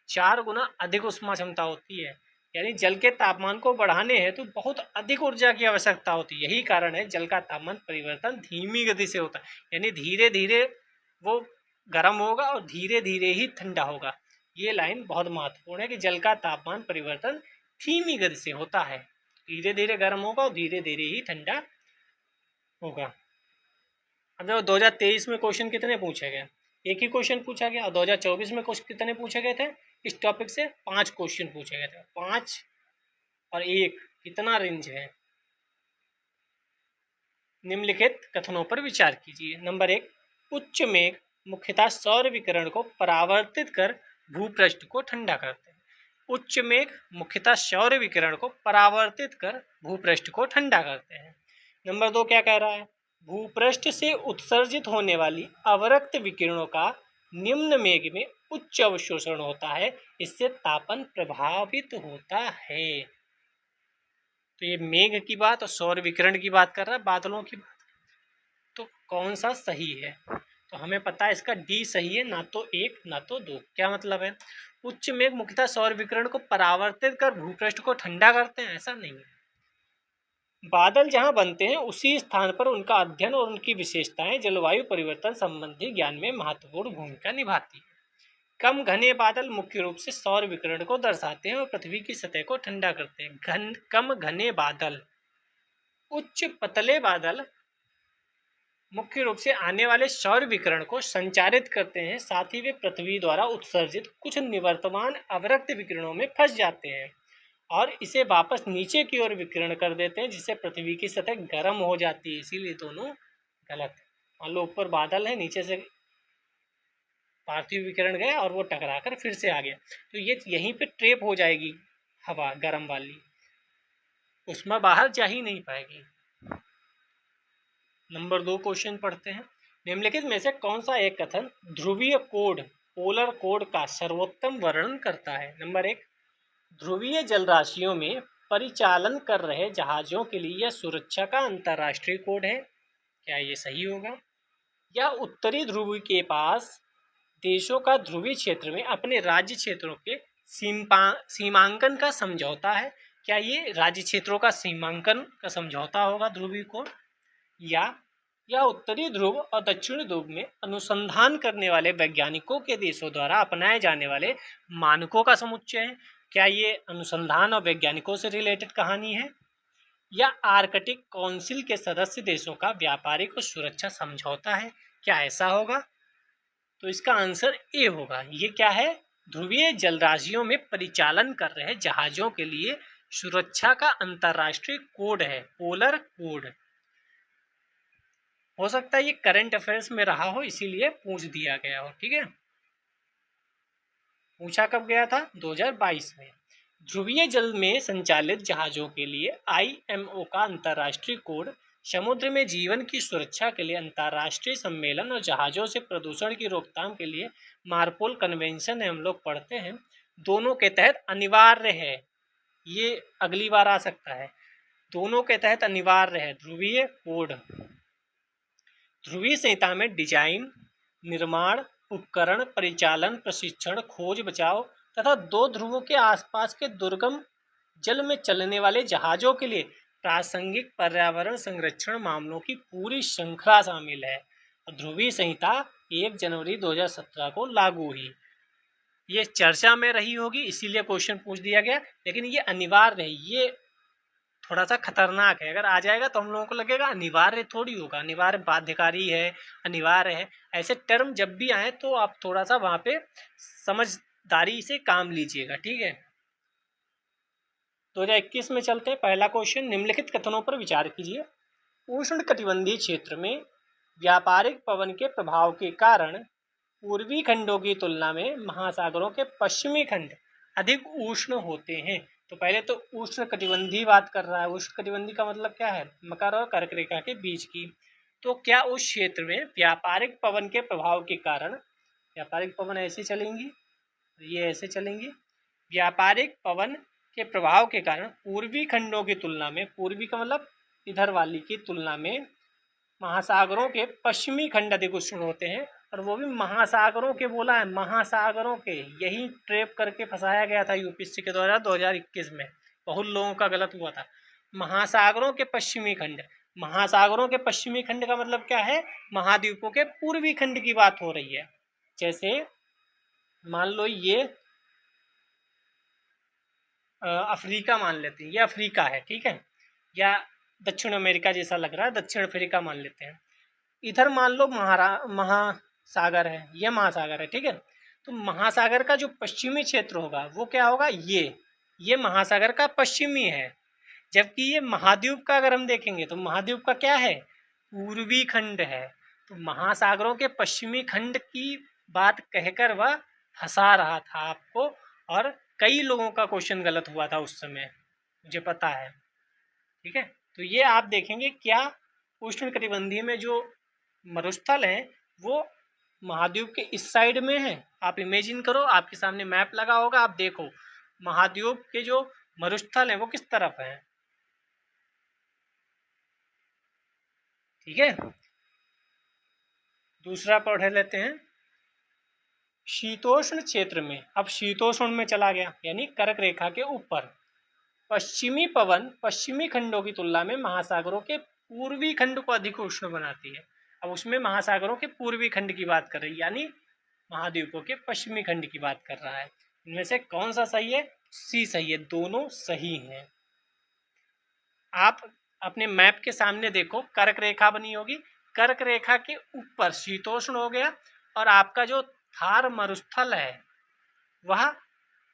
4 गुना अधिक ऊष्मा क्षमता होती है, यानी जल के तापमान को बढ़ाने हेतु तो बहुत अधिक ऊर्जा की आवश्यकता होती है। यही कारण है जल का तापमान परिवर्तन धीमी गति से होता है, यानी धीरे धीरे वो गर्म होगा और धीरे धीरे ही ठंडा होगा। ये लाइन बहुत महत्वपूर्ण है कि जल का तापमान परिवर्तन धीमी गति से होता है, धीरे धीरे गर्म होगा और धीरे धीरे ही ठंडा होगा। अब देखो 2023 में क्वेश्चन कितने पूछे गए? एक ही क्वेश्चन पूछा गया। और 2024 में क्वेश्चन कितने पूछे गए थे? इस टॉपिक से 5 क्वेश्चन पूछे गए थे। 5 और 1 कितना रेंज है? निम्नलिखित कथनों पर विचार कीजिए। नंबर 1, उच्च मेघ मुख्यतः सौर विकिरण को परावर्तित कर भूपृष्ठ को ठंडा करते हैं। उच्च मेघ मुख्यतः सौर विकिरण को परावर्तित कर भूपृष्ठ को ठंडा करते हैं। नंबर 2 क्या कह रहा है? भूपृष्ठ से उत्सर्जित होने वाली अवरक्त विकिरणों का निम्न मेघ में उच्च अवशोषण होता है, इससे तापन प्रभावित होता है। तो ये मेघ की बात और सौर विकिरण की बात कर रहा है, बादलों की बात। तो कौन सा सही है? तो हमें पता है इसका डी सही है, ना तो 1 ना तो 2। क्या मतलब है? उच्च मेघ मुख्यतः सौर विकिरण को परावर्तित कर भूपृष्ठ को ठंडा करते हैं, ऐसा नहीं है। बादल जहां बनते हैं उसी स्थान पर उनका अध्ययन और उनकी विशेषताएं जलवायु परिवर्तन संबंधी ज्ञान में महत्वपूर्ण भूमिका निभाती है। कम घने बादल मुख्य रूप से सौर विकिरण को दर्शाते हैं और पृथ्वी की सतह को ठंडा करते हैं। कम घने बादल, उच्च पतले बादल मुख्य रूप से आने वाले सौर विकिरण को संचारित करते हैं, साथ ही वे पृथ्वी द्वारा उत्सर्जित कुछ निवर्तमान अवरक्त विकिरणों में फंस जाते हैं और इसे वापस नीचे की ओर विकिरण कर देते हैं, जिससे पृथ्वी की सतह गर्म हो जाती है। इसीलिए दोनों गलत है। मान लो ऊपर बादल है, नीचे से पार्थिव विकिरण गया और वो टकराकर फिर से आ गया, तो ये यहीं पे ट्रेप हो जाएगी हवा गर्म वाली, उसमें बाहर जा ही नहीं पाएगी। नंबर 2 क्वेश्चन पढ़ते हैं। निम्नलिखित में से कौन सा एक कथन ध्रुवीय कोड पोलर कोड का सर्वोत्तम वर्णन करता है? नंबर 1, ध्रुवीय जलराशियों में परिचालन कर रहे जहाजों के लिए यह सुरक्षा का अंतर्राष्ट्रीय कोड है। क्या ये सही होगा? या उत्तरी ध्रुव के पास देशों का ध्रुवीय क्षेत्र में अपने राज्य क्षेत्रों के सीमांकन का समझौता है? क्या ये राज्य क्षेत्रों का सीमांकन का समझौता होगा ध्रुवीय कोड? या या उत्तरी ध्रुव और दक्षिणी ध्रुव में अनुसंधान करने वाले वैज्ञानिकों के देशों द्वारा अपनाए जाने वाले मानकों का समुच्चय है। क्या ये अनुसंधान और वैज्ञानिकों से रिलेटेड कहानी है, या आर्कटिक काउंसिल के सदस्य देशों का व्यापारिक और सुरक्षा समझौता है? क्या ऐसा होगा? तो इसका आंसर ए होगा। ये क्या है? ध्रुवीय जलराशियों में परिचालन कर रहे जहाजों के लिए सुरक्षा का अंतरराष्ट्रीय कोड है, पोलर कोड। हो सकता है ये करंट अफेयर्स में रहा हो, इसीलिए पूछ दिया गया हो। ठीक है, पूछा कब गया था? 2022 में। ध्रुवीय जल में संचालित जहाजों के लिए IMO का अंतरराष्ट्रीय कोड समुद्र में जीवन की सुरक्षा के लिए अंतरराष्ट्रीय सम्मेलन और जहाजों से प्रदूषण की रोकथाम के लिए मार्पोल कन्वेंशन हम लोग पढ़ते हैं, दोनों के तहत अनिवार्य है। ये अगली बार आ सकता है। दोनों के तहत अनिवार्य है ध्रुवीय कोड। ध्रुवीय संहिता में डिजाइन, निर्माण, उपकरण, परिचालन, प्रशिक्षण, खोज बचाव तथा दो ध्रुवों के आसपास के दुर्गम जल में चलने वाले जहाजों के लिए प्रासंगिक पर्यावरण संरक्षण मामलों की पूरी श्रृंखला शामिल है। ध्रुवीय संहिता 1 जनवरी 2017 को लागू हुई। ये चर्चा में रही होगी, इसीलिए क्वेश्चन पूछ दिया गया, लेकिन ये अनिवार्य है। ये थोड़ा सा खतरनाक है, अगर आ जाएगा तो हम लोगों को लगेगा अनिवार्य थोड़ी होगा, अनिवार्य बाध्यकारी है, अनिवार्य है। ऐसे टर्म जब भी आए तो आप थोड़ा सा वहां पे समझदारी से काम लीजिएगा। ठीक है, 2021 में चलते हैं। पहला क्वेश्चन, निम्नलिखित कथनों पर विचार कीजिए। उष्णकटिबंधीय क्षेत्र में व्यापारिक पवन के प्रभाव के कारण पूर्वी खंडों की तुलना में महासागरों के पश्चिमी खंड अधिक उष्ण होते हैं। तो पहले तो उष्णकटिबंधीय बात कर रहा है। उष्णकटिबंधीय का मतलब क्या है? मकर और कर्क रेखा के बीच की। तो क्या उस क्षेत्र में व्यापारिक पवन के प्रभाव के कारण, व्यापारिक पवन ऐसे चलेंगी, ये ऐसे चलेंगी, व्यापारिक पवन के प्रभाव के कारण पूर्वी खंडों की तुलना में, पूर्वी का मतलब इधर वाली की तुलना में, महासागरों के पश्चिमी खंड अधिक उष्ण होते हैं। और वो भी महासागरों के बोला है, महासागरों के। यही ट्रैप करके फंसाया गया था यूपीएससी के द्वारा 2021 में, बहुत लोगों का गलत हुआ था। महासागरों के पश्चिमी खंड, महासागरों के पश्चिमी खंड का मतलब क्या है? महाद्वीपों के पूर्वी खंड की बात हो रही है। जैसे मान लो ये अफ्रीका मान लेते हैं, ये अफ्रीका है, ठीक है, या दक्षिण अमेरिका जैसा लग रहा है, दक्षिण अफ्रीका मान लेते हैं। इधर मान लो महासागर है, ये महासागर है, ठीक है। तो महासागर का जो पश्चिमी क्षेत्र होगा वो क्या होगा? ये महासागर का पश्चिमी है। जबकि ये महाद्वीप का अगर हम देखेंगे तो महाद्वीप का क्या है? पूर्वी खंड है। तो महासागरों के पश्चिमी खंड की बात कहकर वह फंसा रहा था आपको, और कई लोगों का क्वेश्चन गलत हुआ था उस समय, मुझे पता है। ठीक है, तो ये आप देखेंगे क्या उष्णकटिबंधीय में जो मरुस्थल है वो महाद्वीप के इस साइड में है। आप इमेजिन करो, आपके सामने मैप लगा होगा, आप देखो महाद्वीप के जो मरुस्थल है वो किस तरफ है। ठीक है, दूसरा पढ़ लेते हैं। शीतोष्ण क्षेत्र में, अब शीतोष्ण में चला गया, यानी कर्क रेखा के ऊपर पश्चिमी पवन पश्चिमी खंडों की तुलना में महासागरों के पूर्वी खंड को अधिक उष्ण बनाती है। अब उसमें महासागरों के पूर्वी खंड की बात कर रही है, यानी महाद्वीपों के पश्चिमी खंड की बात कर रहा है। इनमें से कौन सा सही है? सी सही है, दोनों सही हैं। आप अपने मैप के सामने देखो, कर्क रेखा बनी होगी, कर्क रेखा के ऊपर शीतोष्ण हो गया, और आपका जो थार मरुस्थल है वह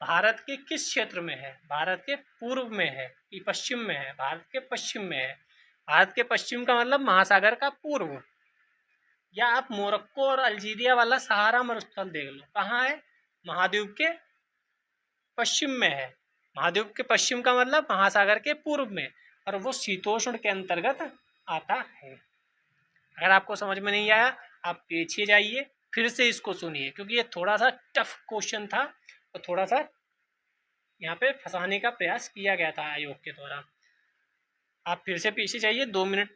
भारत के किस क्षेत्र में है? भारत के पूर्व में है कि पश्चिम में है? भारत के पश्चिम में है। भारत के पश्चिम का मतलब महासागर का पूर्व। या आप मोरक्को और अल्जीरिया वाला सहारा मरुस्थल देख लो, कहाँ है? महाद्वीप के पश्चिम में है। महाद्वीप के पश्चिम का मतलब महासागर के पूर्व में, और वो शीतोष्ण के अंतर्गत आता है। अगर आपको समझ में नहीं आया आप पीछे जाइए, फिर से इसको सुनिए, क्योंकि ये थोड़ा सा टफ क्वेश्चन था और थोड़ा सा यहाँ पे फंसाने का प्रयास किया गया था आयोग के द्वारा। आप फिर से पीछे जाइए, 2 मिनट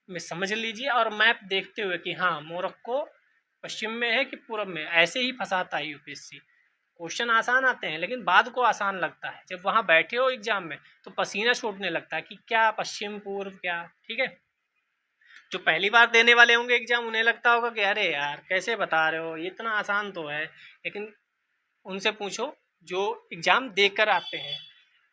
में समझ लीजिए, और मैप देखते हुए कि हाँ मोरक्को पश्चिम में है कि पूर्व में। ऐसे ही फंसाता है यूपीएससी। क्वेश्चन आसान आते हैं लेकिन बाद को आसान लगता है। जब वहाँ बैठे हो एग्जाम में तो पसीना छूटने लगता है कि क्या पश्चिम पूर्व क्या। ठीक है, जो पहली बार देने वाले होंगे एग्जाम, उन्हें लगता होगा कि अरे यार कैसे बता रहे हो, ये इतना आसान तो है। लेकिन उनसे पूछो जो एग्जाम देकर आते हैं,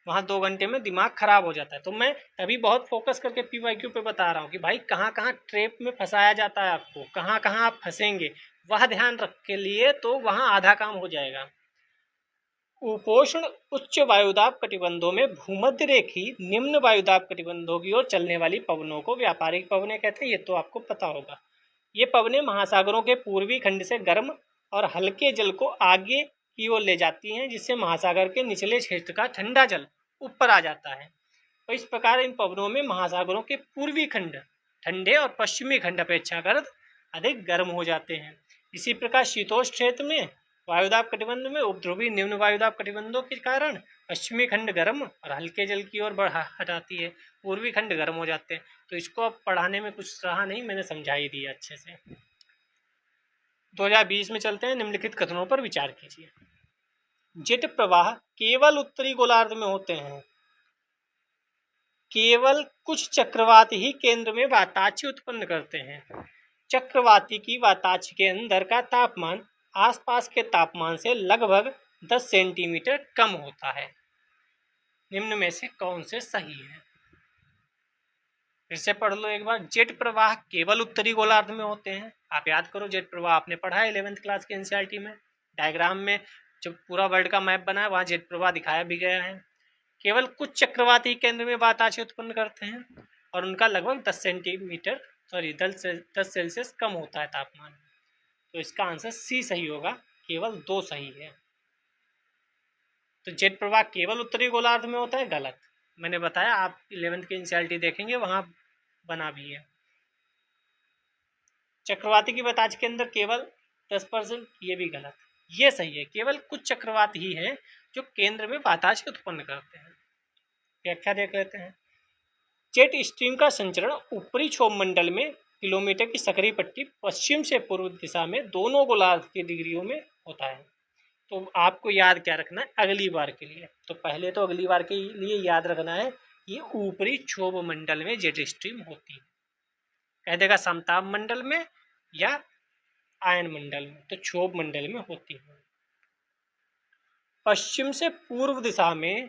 वहाँ 2 घंटे में दिमाग खराब हो जाता है। तो मैं तभी बहुत फोकस करके PYQ पे बता रहा हूँ कि भाई कहाँ कहाँ ट्रैप में फंसाया जाता है आपको, कहाँ कहाँ आप फंसेंगे, वह ध्यान रख के लिए तो वहाँ आधा काम हो जाएगा। उपोष्ण उच्च वायुदाब कटिबंधों में भूमध्य रेखी निम्न वायुदाब कटिबंधों की ओर चलने वाली पवनों को व्यापारिक पवनें कहते हैं। ये तो आपको पता होगा। ये पवनें महासागरों के पूर्वी खंड से गर्म और हल्के जल को आगे की ओर ले जाती हैं, जिससे महासागर के निचले क्षेत्र का ठंडा जल ऊपर आ जाता है। तो इस प्रकार इन पवनों में महासागरों के पूर्वी खंड ठंडे और पश्चिमी खंड अपेक्षाकृत अधिक गर्म हो जाते हैं। इसी प्रकार शीतोष्ण क्षेत्र में वायुदाब कटिबंध में उपध्रुवी निम्न वायुदाब कटिबंधों के कारण पश्चिमी खंड गर्म और हल्के जल की ओर हटाती है, पूर्वी खंड गर्म हो जाते हैं। तो इसको अब पढ़ाने में कुछ रहा नहीं, मैंने समझा ही दिया अच्छे से। 2020 में चलते हैं। निम्नलिखित कथनों पर विचार कीजिए। जेट प्रवाह केवल उत्तरी गोलार्ध में होते हैं। केवल कुछ चक्रवात ही केंद्र में वाताक्ष उत्पन्न करते हैं। चक्रवाती की वाताक्ष के अंदर का तापमान आसपास के तापमान से लगभग 10 सेंटीमीटर कम होता है। निम्न में से कौन से सही है? फिर से पढ़ लो एक बार। जेट प्रवाह केवल उत्तरी गोलार्ध में होते हैं। आप याद करो, जेट प्रवाह आपने पढ़ा है 11th क्लास के NCERT में। डायग्राम में जो पूरा वर्ल्ड का मैप बना है वहाँ जेट प्रवाह दिखाया भी गया है। केवल कुछ चक्रवाती केंद्र में वाताक्ष उत्पन्न करते हैं और उनका लगभग 10 सेल्सियस कम होता है तापमान। तो इसका आंसर सी सही होगा, केवल 2 सही है। तो जेट प्रवाह केवल उत्तरी गोलार्ध में होता है, गलत। मैंने बताया, आप 11th के NCERT देखेंगे वहां बना भी है। चक्रवाती की वाताक्ष के अंदर केवल 10%, ये भी गलत। ये सही है, केवल कुछ चक्रवात ही हैं जो केंद्र में वाताक्ष उत्पन्न करते हैं। व्याख्या देख लेते हैं। जेट स्ट्रीम का संचरण ऊपरी क्षोभ मंडल में किलोमीटर की सकरी पट्टी पश्चिम से पूर्व दिशा में दोनों गोलार्ध की डिग्रियों में होता है। तो आपको याद क्या रखना है अगली बार के लिए? तो पहले तो अगली बार के लिए याद रखना है ये ऊपरी क्षोभ मंडल में जेट स्ट्रीम होती है। कह देगा समताप मंडल में या आयन मंडल में, तो क्षोभ मंडल में होती है। पश्चिम से पूर्व दिशा में,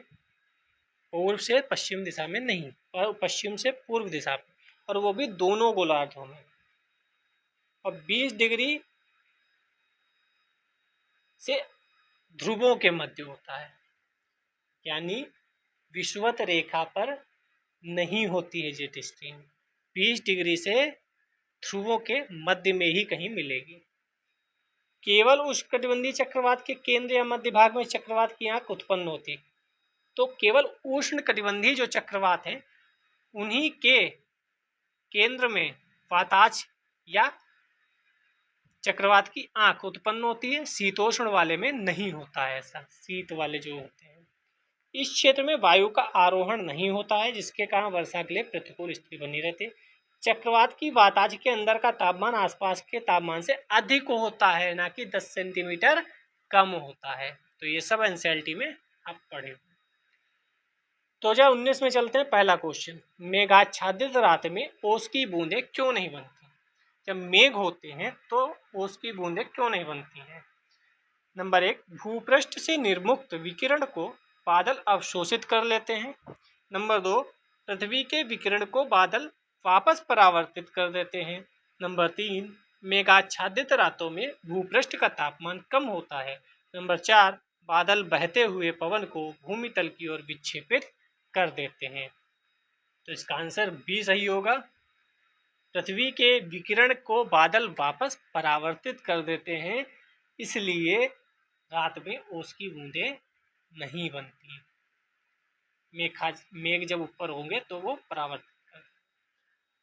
पूर्व से पश्चिम दिशा में नहीं, और पश्चिम से पूर्व दिशा में, और वो भी दोनों गोलार्धों में। और 20 डिग्री से ध्रुवों के मध्य होता है, यानी विषुवत रेखा पर नहीं होती है जेट स्ट्रीम। 20 डिग्री से ध्रुवों के मध्य में ही कहीं मिलेगी। केवल उष्णकटिबंधीय चक्रवात के केंद्र या मध्य भाग में चक्रवात की आंख उत्पन्न होती। तो केवल उष्णकटिबंधीय जो चक्रवात हैं उन्हीं के केंद्र में वाताक्ष या चक्रवात की आंख उत्पन्न होती है। शीतोष्ण वाले में नहीं होता है ऐसा। शीत वाले जो होते हैं, इस क्षेत्र में वायु का आरोहण नहीं होता है, जिसके कारण वर्षा के लिए प्रतिकूल स्थिति बनी रहती है। चक्रवात की वाताक्ष के अंदर का तापमान आसपास के तापमान से अधिक होता है, ना कि 10 सेंटीमीटर कम होता है। तो ये सब NCERT में आप पढ़े। 2019 में चलते हैं। पहला क्वेश्चन, मेघाच्छादित रात में ओस की बूंदें क्यों नहीं बनती? जब मेघ होते हैं तो ओस की बूंदें क्यों नहीं बनती हैं? नंबर 1, भूपृष्ठ से निर्मुक्त विकिरण को बादल अवशोषित कर लेते हैं। नंबर 2, पृथ्वी के विकिरण को बादल वापस परावर्तित कर देते हैं। नंबर 3, मेघाच्छादित रातों में भूपृष्ठ का तापमान कम होता है। नंबर 4, बादल बहते हुए पवन को भूमि तल की ओर विक्षेपित कर देते हैं। तो इसका आंसर बी सही होगा। पृथ्वी के विकिरण को बादल वापस परावर्तित कर देते हैं, इसलिए रात में ओस की बूंदें नहीं बनती। मेघ जब ऊपर होंगे तो वो परावर्तित कर।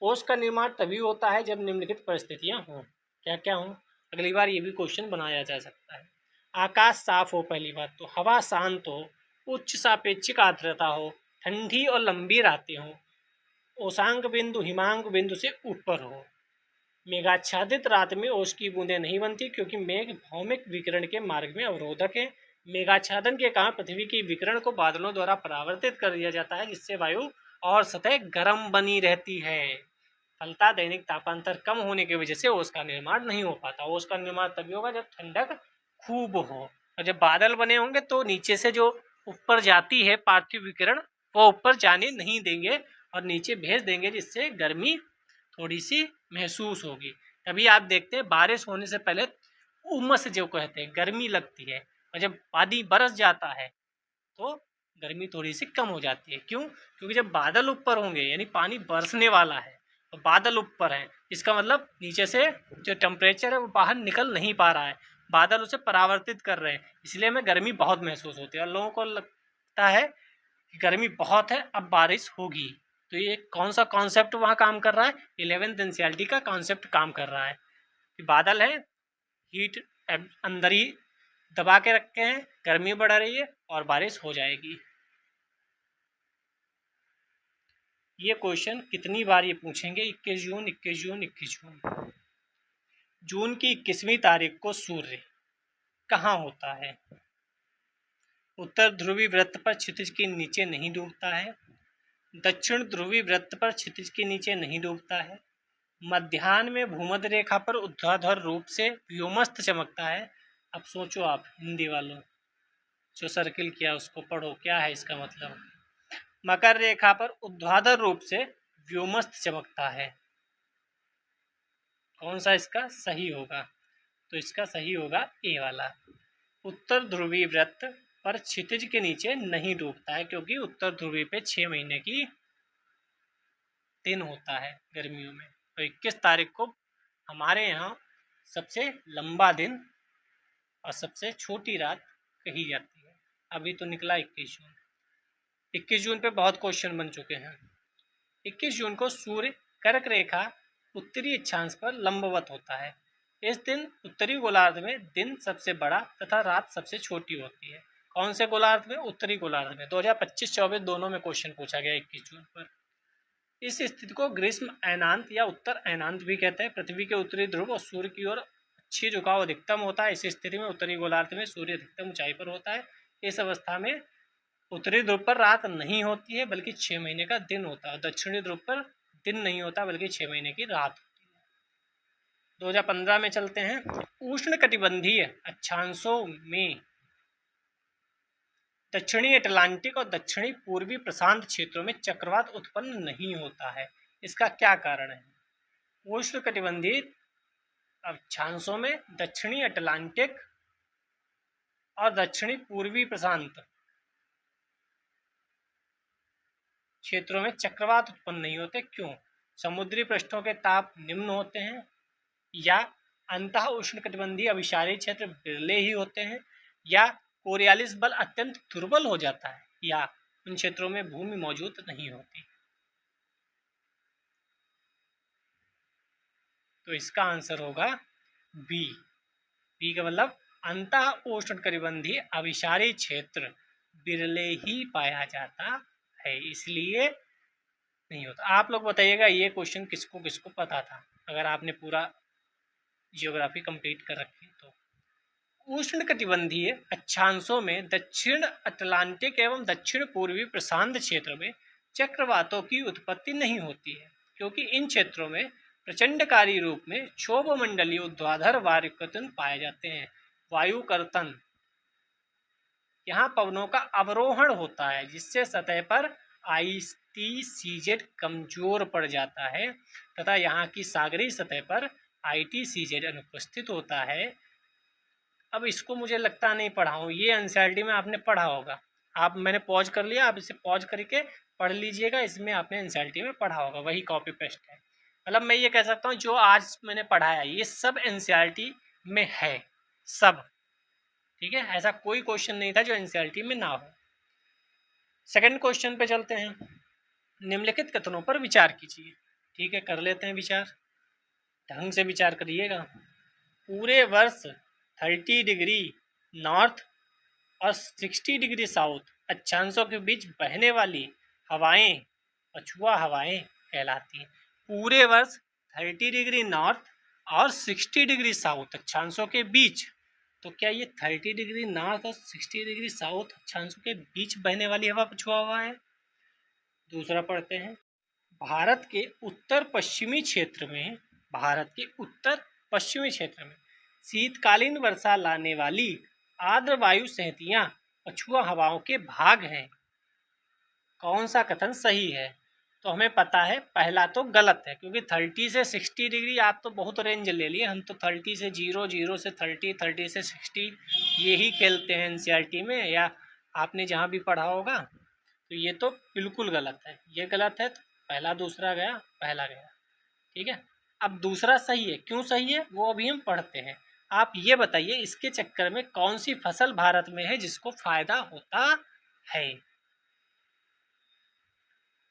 ओस का निर्माण तभी होता है जब निम्नलिखित परिस्थितियां हों। क्या क्या हों? अगली बार ये भी क्वेश्चन बनाया जा सकता है। आकाश साफ हो, पहली बात तो, हवा शांत हो, उच्च सापेक्षिक आर्द्रता हो, ठंडी और लंबी रातें हों, ओसांक बिंदु हिमांक बिंदु से ऊपर हो। मेघाच्छादित रात में ओस की बूंदें नहीं बनती क्योंकि मेघ भौमिक विकिरण के मार्ग में अवरोधक है। मेघाच्छादन के कारण पृथ्वी की विकिरण को बादलों द्वारा परावर्तित कर दिया जाता है, जिससे वायु और सतह गर्म बनी रहती है। फलतः दैनिक तापांतर कम होने की वजह से ओस का निर्माण नहीं हो पाता। ओस का निर्माण तभी होगा जब ठंडक खूब हो, और जब बादल बने होंगे तो नीचे से जो ऊपर जाती है पार्थिव विकिरण वो ऊपर जाने नहीं देंगे और नीचे भेज देंगे, जिससे गर्मी थोड़ी सी महसूस होगी। तभी आप देखते हैं बारिश होने से पहले उमस जो कहते हैं गर्मी लगती है, और जब पानी बरस जाता है तो गर्मी थोड़ी सी कम हो जाती है। क्यों? क्योंकि जब बादल ऊपर होंगे यानी पानी बरसने वाला है और बादल ऊपर है, इसका मतलब नीचे से जो टेम्परेचर है वो बाहर निकल नहीं पा रहा है, बादल उसे परावर्तित कर रहे हैं, इसलिए हमें गर्मी बहुत महसूस होती है और लोगों को लगता है कि गर्मी बहुत है, अब बारिश होगी। तो ये कौन सा कॉन्सेप्ट वहाँ काम कर रहा है? 11th एनसीईआरटी का कॉन्सेप्ट काम कर रहा है कि बादल है, हीट अंदर ही दबा के रखे हैं, गर्मी बढ़ रही है और बारिश हो जाएगी। ये क्वेश्चन कितनी बार ये पूछेंगे? 21 जून 21 जून 21 जून। जून की 21वीं तारीख को सूर्य कहाँ होता है? उत्तर ध्रुवी वृत्त पर क्षितिज के नीचे नहीं डूबता है, दक्षिण ध्रुवी वृत्त पर क्षितिज के नीचे नहीं डूबता है, मध्याह्न में भूमध्य रेखा पर ऊर्ध्वाधर रूप से व्योमस्थ चमकता है। अब सोचो आप हिंदी वालों, जो सर्किल किया उसको पढ़ो, क्या है इसका मतलब? मकर रेखा पर ऊर्ध्वाधर रूप से व्योमस्थ चमकता है। कौन सा इसका सही होगा? तो इसका सही होगा ए वाला। उत्तर ध्रुवी वृत्त पर क्षितिज के नीचे नहीं डूबता है, क्योंकि उत्तर ध्रुवी पे 6 महीने की दिन होता है गर्मियों में। तो 21 तारीख को हमारे यहाँ सबसे लंबा दिन और सबसे छोटी रात कही जाती है। अभी तो निकला 21 जून। 21 जून पे बहुत क्वेश्चन बन चुके हैं। 21 जून को सूर्य कर्क रेखा उत्तरी अक्षांश पर लंबवत होता है। इस दिन उत्तरी गोलार्ध में दिन सबसे बड़ा तथा रात सबसे छोटी होती है। कौन से गोलार्ध में? उत्तरी गोलार्ध में। 2025-24 दोनों में क्वेश्चन पूछा गया 21 जून पर। इस स्थिति को ग्रीष्म अयनांत या उत्तर अयनांत भी कहते हैं। पृथ्वी के उत्तरी ध्रुव और सूर्य की ओर अच्छी झुकाव अधिकतम होता है। इस स्थिति में उत्तरी गोलार्ध में सूर्य अधिकतम ऊंचाई पर होता है। इस अवस्था में उत्तरी ध्रुव पर रात नहीं होती है बल्कि 6 महीने का दिन होता है। दक्षिणी ध्रुव पर दिन नहीं होता बल्कि 6 महीने की रात होती है। 2015 में चलते हैं। उष्ण कटिबंधीय अक्षांशों में दक्षिणी अटलांटिक और दक्षिणी पूर्वी प्रशांत क्षेत्रों में चक्रवात उत्पन्न नहीं होता है। इसका क्या कारण है? उष्ण कटिबंधीय अक्षांशों में दक्षिणी अटलांटिक और दक्षिणी पूर्वी प्रशांत क्षेत्रों में चक्रवात उत्पन्न नहीं होते। क्यों? समुद्री पृष्ठों के ताप निम्न होते हैं, या अंतः उष्णकटिबंधीय अभिसारी क्षेत्र बिरले ही होते हैं, या कोरियालिस बल अत्यंत दुर्बल हो जाता है, या उन क्षेत्रों में भूमि मौजूद नहीं होती। तो इसका आंसर होगा बी। बी का मतलब अंतः उष्णकटिबंधीय अभिसारी क्षेत्र बिरले ही पाया जाता है, इसलिए नहीं होता। आप लोग बताइएगा ये क्वेश्चन किसको किसको पता था, अगर आपने पूरा जियोग्राफी कंप्लीट कर रखी तो। उष्णकटिबंधीय अक्षांशों में दक्षिण अटलांटिक एवं दक्षिण पूर्वी प्रशांत क्षेत्र में चक्रवातों की उत्पत्ति नहीं होती है, क्योंकि इन क्षेत्रों में प्रचंडकारी रूप में क्षोभमंडलीय ऊर्ध्वाधर वायुकर्तन पाए जाते हैं। वायुकर्तन, यहाँ पवनों का अवरोहण होता है, जिससे सतह पर ITCZ कमजोर पड़ जाता है तथा यहाँ की सागरीय सतह पर ITCZ अनुपस्थित होता है। अब इसको मुझे लगता नहीं पढ़ा हूँ, ये एनसीईआरटी में आपने पढ़ा होगा। आप, मैंने पॉज कर लिया, आप इसे पॉज करके पढ़ लीजिएगा, इसमें आपने एनसीईआरटी में पढ़ा होगा, वही कॉपी पेस्ट है। मतलब मैं ये कह सकता हूँ जो आज मैंने पढ़ाया ये सब एनसीईआरटी में है, सब। ठीक है, ऐसा कोई क्वेश्चन नहीं था जो एनसीईआरटी में ना हो। सेकंड क्वेश्चन पे चलते हैं। निम्नलिखित कथनों पर विचार कीजिए। ठीक है, कर लेते हैं विचार, ढंग से विचार करिएगा। पूरे वर्ष 30 डिग्री नॉर्थ और 60 डिग्री साउथ अक्षांशों के बीच बहने वाली हवाएं पछुआ हवाएं कहलाती हैं। पूरे वर्ष 30 डिग्री नॉर्थ और 60 डिग्री साउथ अक्षांशों के बीच, तो क्या ये 30 डिग्री नॉर्थ और 60 डिग्री साउथ अक्षांशों के बीच बहने वाली हवा पछुआ हवा है? दूसरा पढ़ते हैं। भारत के उत्तर पश्चिमी क्षेत्र में शीतकालीन वर्षा लाने वाली आर्द्र वायु सहितियां पछुआ हवाओं के भाग हैं। कौन सा कथन सही है? तो हमें पता है पहला तो गलत है, क्योंकि 30 से 60 डिग्री आप तो बहुत रेंज ले लिए, हम तो 30 से 0, 0 से 30, 30 से 60 यही खेलते हैं एनसीईआरटी में, या आपने जहाँ भी पढ़ा होगा। तो ये तो बिल्कुल गलत है, ये गलत है। तो पहला दूसरा गया, पहला गया। ठीक है, अब दूसरा सही है। क्यों सही है वो अभी हम पढ़ते हैं। आप ये बताइए इसके चक्कर में कौन सी फसल भारत में है जिसको फायदा होता है?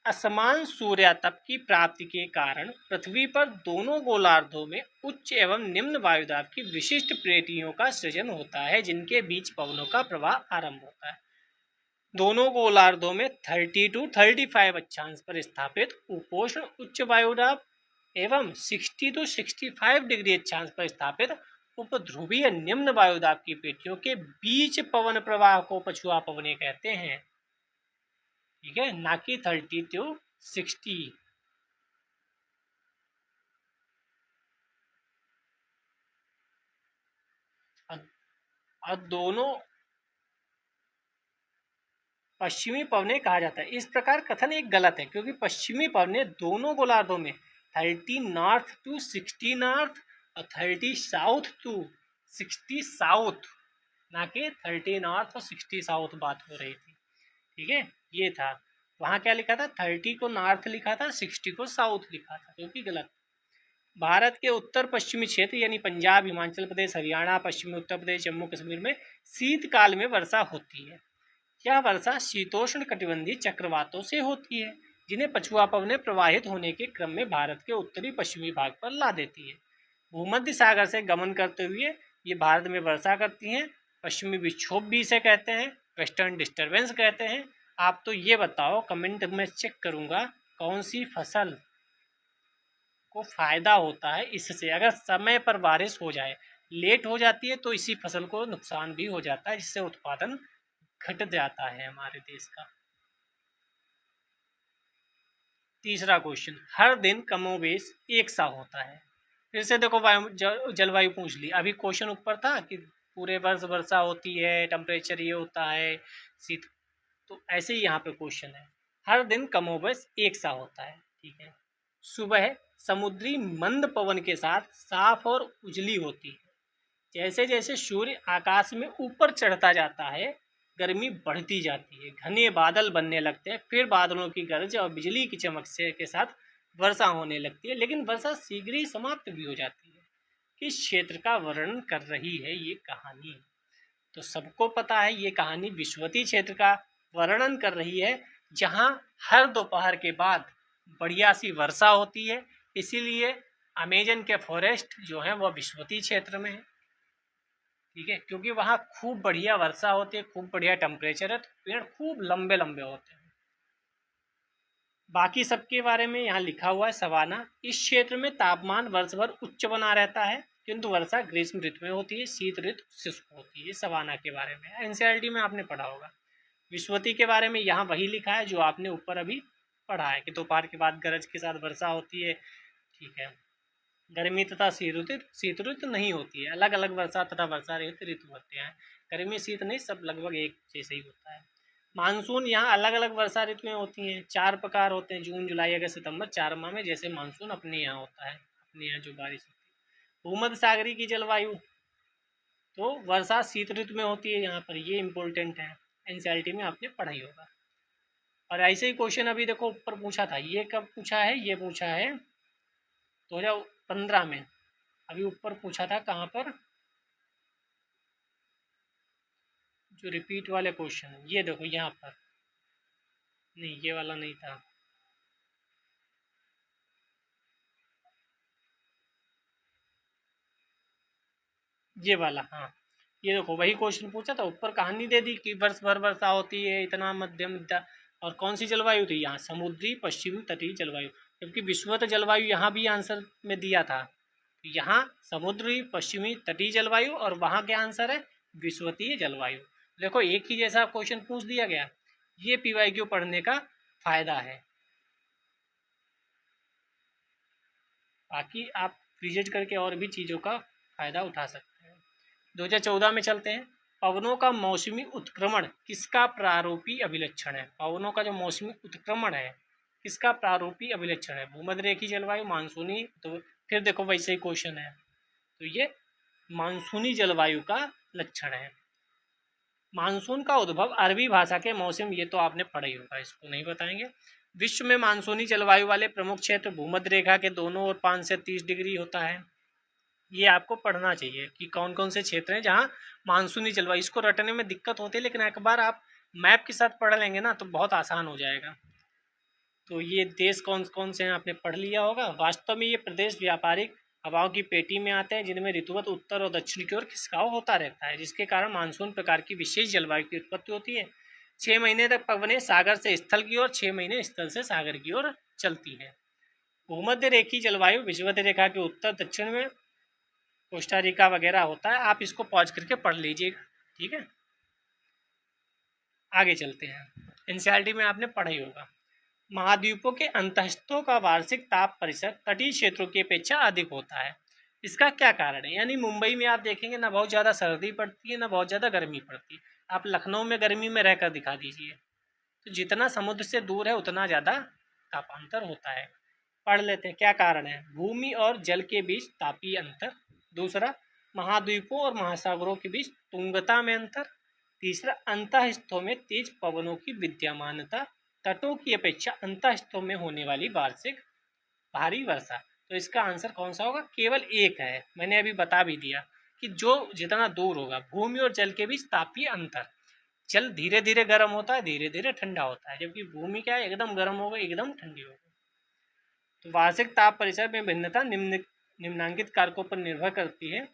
असमान सूर्यातप की प्राप्ति के कारण पृथ्वी पर दोनों गोलार्धों में उच्च एवं निम्न वायुदाब की विशिष्ट प्लेटियों का सृजन होता है, जिनके बीच पवनों का प्रवाह आरंभ होता है। दोनों गोलार्धों में 30 to 35 अक्षांश पर स्थापित उपोष्ण उच्च वायुदाब एवं 60 to 65 डिग्री अक्षांश पर स्थापित उपध्रुवीय निम्न वायुदाब की पेटियों के बीच पवन प्रवाह को पछुआ पवने कहते हैं। ठीक है, ना कि 30 to 60। और दोनों पश्चिमी पवने कहा जाता है। इस प्रकार कथन एक गलत है, क्योंकि पश्चिमी पवने दोनों गोलार्धों में 30 नॉर्थ टू 60 नॉर्थ और 30 साउथ टू 60 साउथ, ना कि 30 नॉर्थ और 60 साउथ बात हो रही थी। ठीक है, ये था। वहाँ क्या लिखा था? 30 को नॉर्थ लिखा था, 60 को साउथ लिखा था, जो कि गलत। भारत के उत्तर पश्चिमी क्षेत्र यानी पंजाब, हिमाचल प्रदेश, हरियाणा, पश्चिमी उत्तर प्रदेश, जम्मू कश्मीर में शीतकाल में वर्षा होती है। यह वर्षा शीतोष्ण कटिबंधीय चक्रवातों से होती है, जिन्हें पछुआ पवनें प्रवाहित होने के क्रम में भारत के उत्तरी पश्चिमी भाग पर ला देती है। भूमध्य सागर से गमन करते हुए ये भारत में वर्षा करती हैं। पश्चिमी विक्षोभ भी इसे कहते हैं, वेस्टर्न डिस्टर्बेंस कहते हैं। आप तो ये बताओ, कमेंट में चेक करूंगा कौन सी फसल को फायदा होता है इससे। अगर समय पर बारिश हो जाए, लेट हो जाती है तो इसी फसल को नुकसान भी हो जाता है, जिससे उत्पादन घट जाता है हमारे देश का। तीसरा क्वेश्चन, हर दिन कमोबेश एक सा होता है। फिर से देखो जलवायु पूछ ली। अभी क्वेश्चन ऊपर था कि पूरे वर्ष वर्षा होती है, टेम्परेचर ये होता है, शीत, तो ऐसे ही यहाँ पे क्वेश्चन है, हर दिन कमोबेश एक सा होता है। ठीक है, सुबह समुद्री मंद पवन के साथ साफ और उजली होती है। जैसे जैसे सूर्य आकाश में ऊपर चढ़ता जाता है, गर्मी बढ़ती जाती है, घने बादल बनने लगते हैं, फिर बादलों की गरज और बिजली की चमक से के साथ वर्षा होने लगती है। लेकिन वर्षा शीघ्र ही समाप्त भी हो जाती है। किस क्षेत्र का वर्णन कर रही है ये कहानी? तो सबको पता है ये कहानी विश्ववती क्षेत्र का वर्णन कर रही है, जहाँ हर दोपहर के बाद बढ़िया सी वर्षा होती है। इसीलिए अमेजन के फॉरेस्ट जो है वह विश्ववती क्षेत्र में है। ठीक है, क्योंकि वहाँ खूब बढ़िया वर्षा होती है, खूब बढ़िया टेम्परेचर है, तो पेड़ खूब लंबे लंबे होते हैं। बाकी सबके बारे में यहाँ लिखा हुआ है। सवाना, इस क्षेत्र में तापमान वर्ष भर उच्च बना रहता है, किंतु वर्षा ग्रीष्म ऋतु में होती है, शीत ऋतु शुष्क होती है। सवाना के बारे में एनसीईआरटी में आपने पढ़ा होगा। विश्ववती के बारे में यहाँ वही लिखा है जो आपने ऊपर अभी पढ़ा है कि दोपहर के बाद गरज के साथ वर्षा होती है। ठीक है, गर्मी तथा शीत ऋतु नहीं होती है, अलग अलग वर्षा तथा वर्षा रहित ऋतु होते हैं। गर्मी शीत नहीं, सब लगभग एक जैसे ही होता है। मानसून, यहाँ अलग अलग वर्षा ऋतुएं होती हैं, 4 प्रकार होते हैं, जून जुलाई अगस्त सितंबर, 4 माह में जैसे मानसून अपने यहाँ होता है, अपने यहाँ जो बारिश होती है। भूमध्य सागरीय की जलवायु तो वर्षा शीत ऋतु में होती है यहाँ पर, ये इंपॉर्टेंट है, एनसीईआरटी में आपने पढ़ा ही होगा। और ऐसे ही क्वेश्चन अभी देखो ऊपर पूछा था, ये कब पूछा है? ये पूछा है 2015 में। अभी ऊपर पूछा था कहाँ पर, जो रिपीट वाले क्वेश्चन है, ये देखो यहाँ पर। नहीं, ये वाला नहीं था, ये वाला। हाँ, ये देखो वही क्वेश्चन पूछा था, ऊपर कहानी दे दी कि वर्ष भर वर्षा होती है, इतना मध्यम और कौन सी जलवायु थी यहाँ? समुद्री पश्चिमी तटीय जलवायु। जबकि विषुवत जलवायु यहाँ भी आंसर में दिया था, यहाँ समुद्री पश्चिमी तटीय जलवायु, और वहाँ क्या आंसर है? विषुवतीय जलवायु। देखो एक ही जैसा क्वेश्चन पूछ दिया गया, ये पीवाईक्यू पढ़ने का फायदा है। बाकी आप विजिट करके और भी चीज़ों का फ़ायदा उठा सकते हैं। 2014 में चलते हैं। पवनों का मौसमी उत्क्रमण किसका प्रारूपी अभिलक्षण है? पवनों का जो मौसमी उत्क्रमण है किसका प्रारूपी अभिलक्षण है? भूमध्यरेखी जलवायु, मानसूनी? तो फिर देखो वैसे ही क्वेश्चन है, तो ये मानसूनी जलवायु का लक्षण है। मानसून का उद्भव अरबी भाषा के मौसम, ये तो आपने पढ़ा ही होगा, इसको नहीं बताएंगे। विश्व में मानसूनी जलवायु वाले प्रमुख क्षेत्र भूमध्य रेखा के दोनों ओर 5 से 30 डिग्री होता है। ये आपको पढ़ना चाहिए कि कौन कौन से क्षेत्र हैं जहाँ मानसूनी जलवायु। इसको रटने में दिक्कत होती है, लेकिन एक बार आप मैप के साथ पढ़ लेंगे ना तो बहुत आसान हो जाएगा। तो ये देश कौन कौन से हैं आपने पढ़ लिया होगा। वास्तव में ये प्रदेश व्यापारिक हवाओं की पेटी में आते हैं जिनमें ऋतुवत उत्तर और दक्षिण की ओर खिसकाव होता रहता है, जिसके कारण मानसून प्रकार की विशेष जलवायु की उत्पत्ति होती है। 6 महीने तक पवनें सागर से स्थल की ओर, 6 महीने स्थल से सागर की ओर चलती है। भूमध्य रेखी जलवायु विषुवत रेखा के उत्तर दक्षिण में कोस्टा रिका वगैरह होता है। आप इसको पॉज करके पढ़ लीजिएगा, ठीक है। आगे चलते हैं। एनसीईआरटी में आपने पढ़ा ही होगा। महाद्वीपों के अंतःस्थों का वार्षिक ताप परिसर तटीय क्षेत्रों की अपेक्षा अधिक होता है। इसका क्या कारण है? यानी मुंबई में आप देखेंगे ना बहुत ज़्यादा सर्दी पड़ती है ना बहुत ज़्यादा गर्मी पड़ती है। आप लखनऊ में गर्मी में रहकर दिखा दीजिए, तो जितना समुद्र से दूर है उतना ज़्यादा तापांतर होता है। पढ़ लेते हैं क्या कारण है। भूमि और जल के बीच तापीय अंतर। दूसरा, महाद्वीपों और महासागरों के बीच तुंगता में अंतर। तीसरा, अंतःस्थों में तेज पवनों की विद्यमानता। तटों की अपेक्षा अंतःस्थों में होने वाली वार्षिक भारी वर्षा। तो इसका आंसर कौन सा होगा? केवल एक है, मैंने अभी बता भी दिया कि जो जितना दूर होगा। भूमि और जल के बीच तापीय अंतर। जल धीरे धीरे गर्म होता है, धीरे धीरे ठंडा होता है, जबकि भूमि क्या है, एकदम गर्म होगा एकदम ठंडी होगी। तो वार्षिक ताप परिसर में भिन्नता निम्नांकित कारकों पर निर्भर करती है।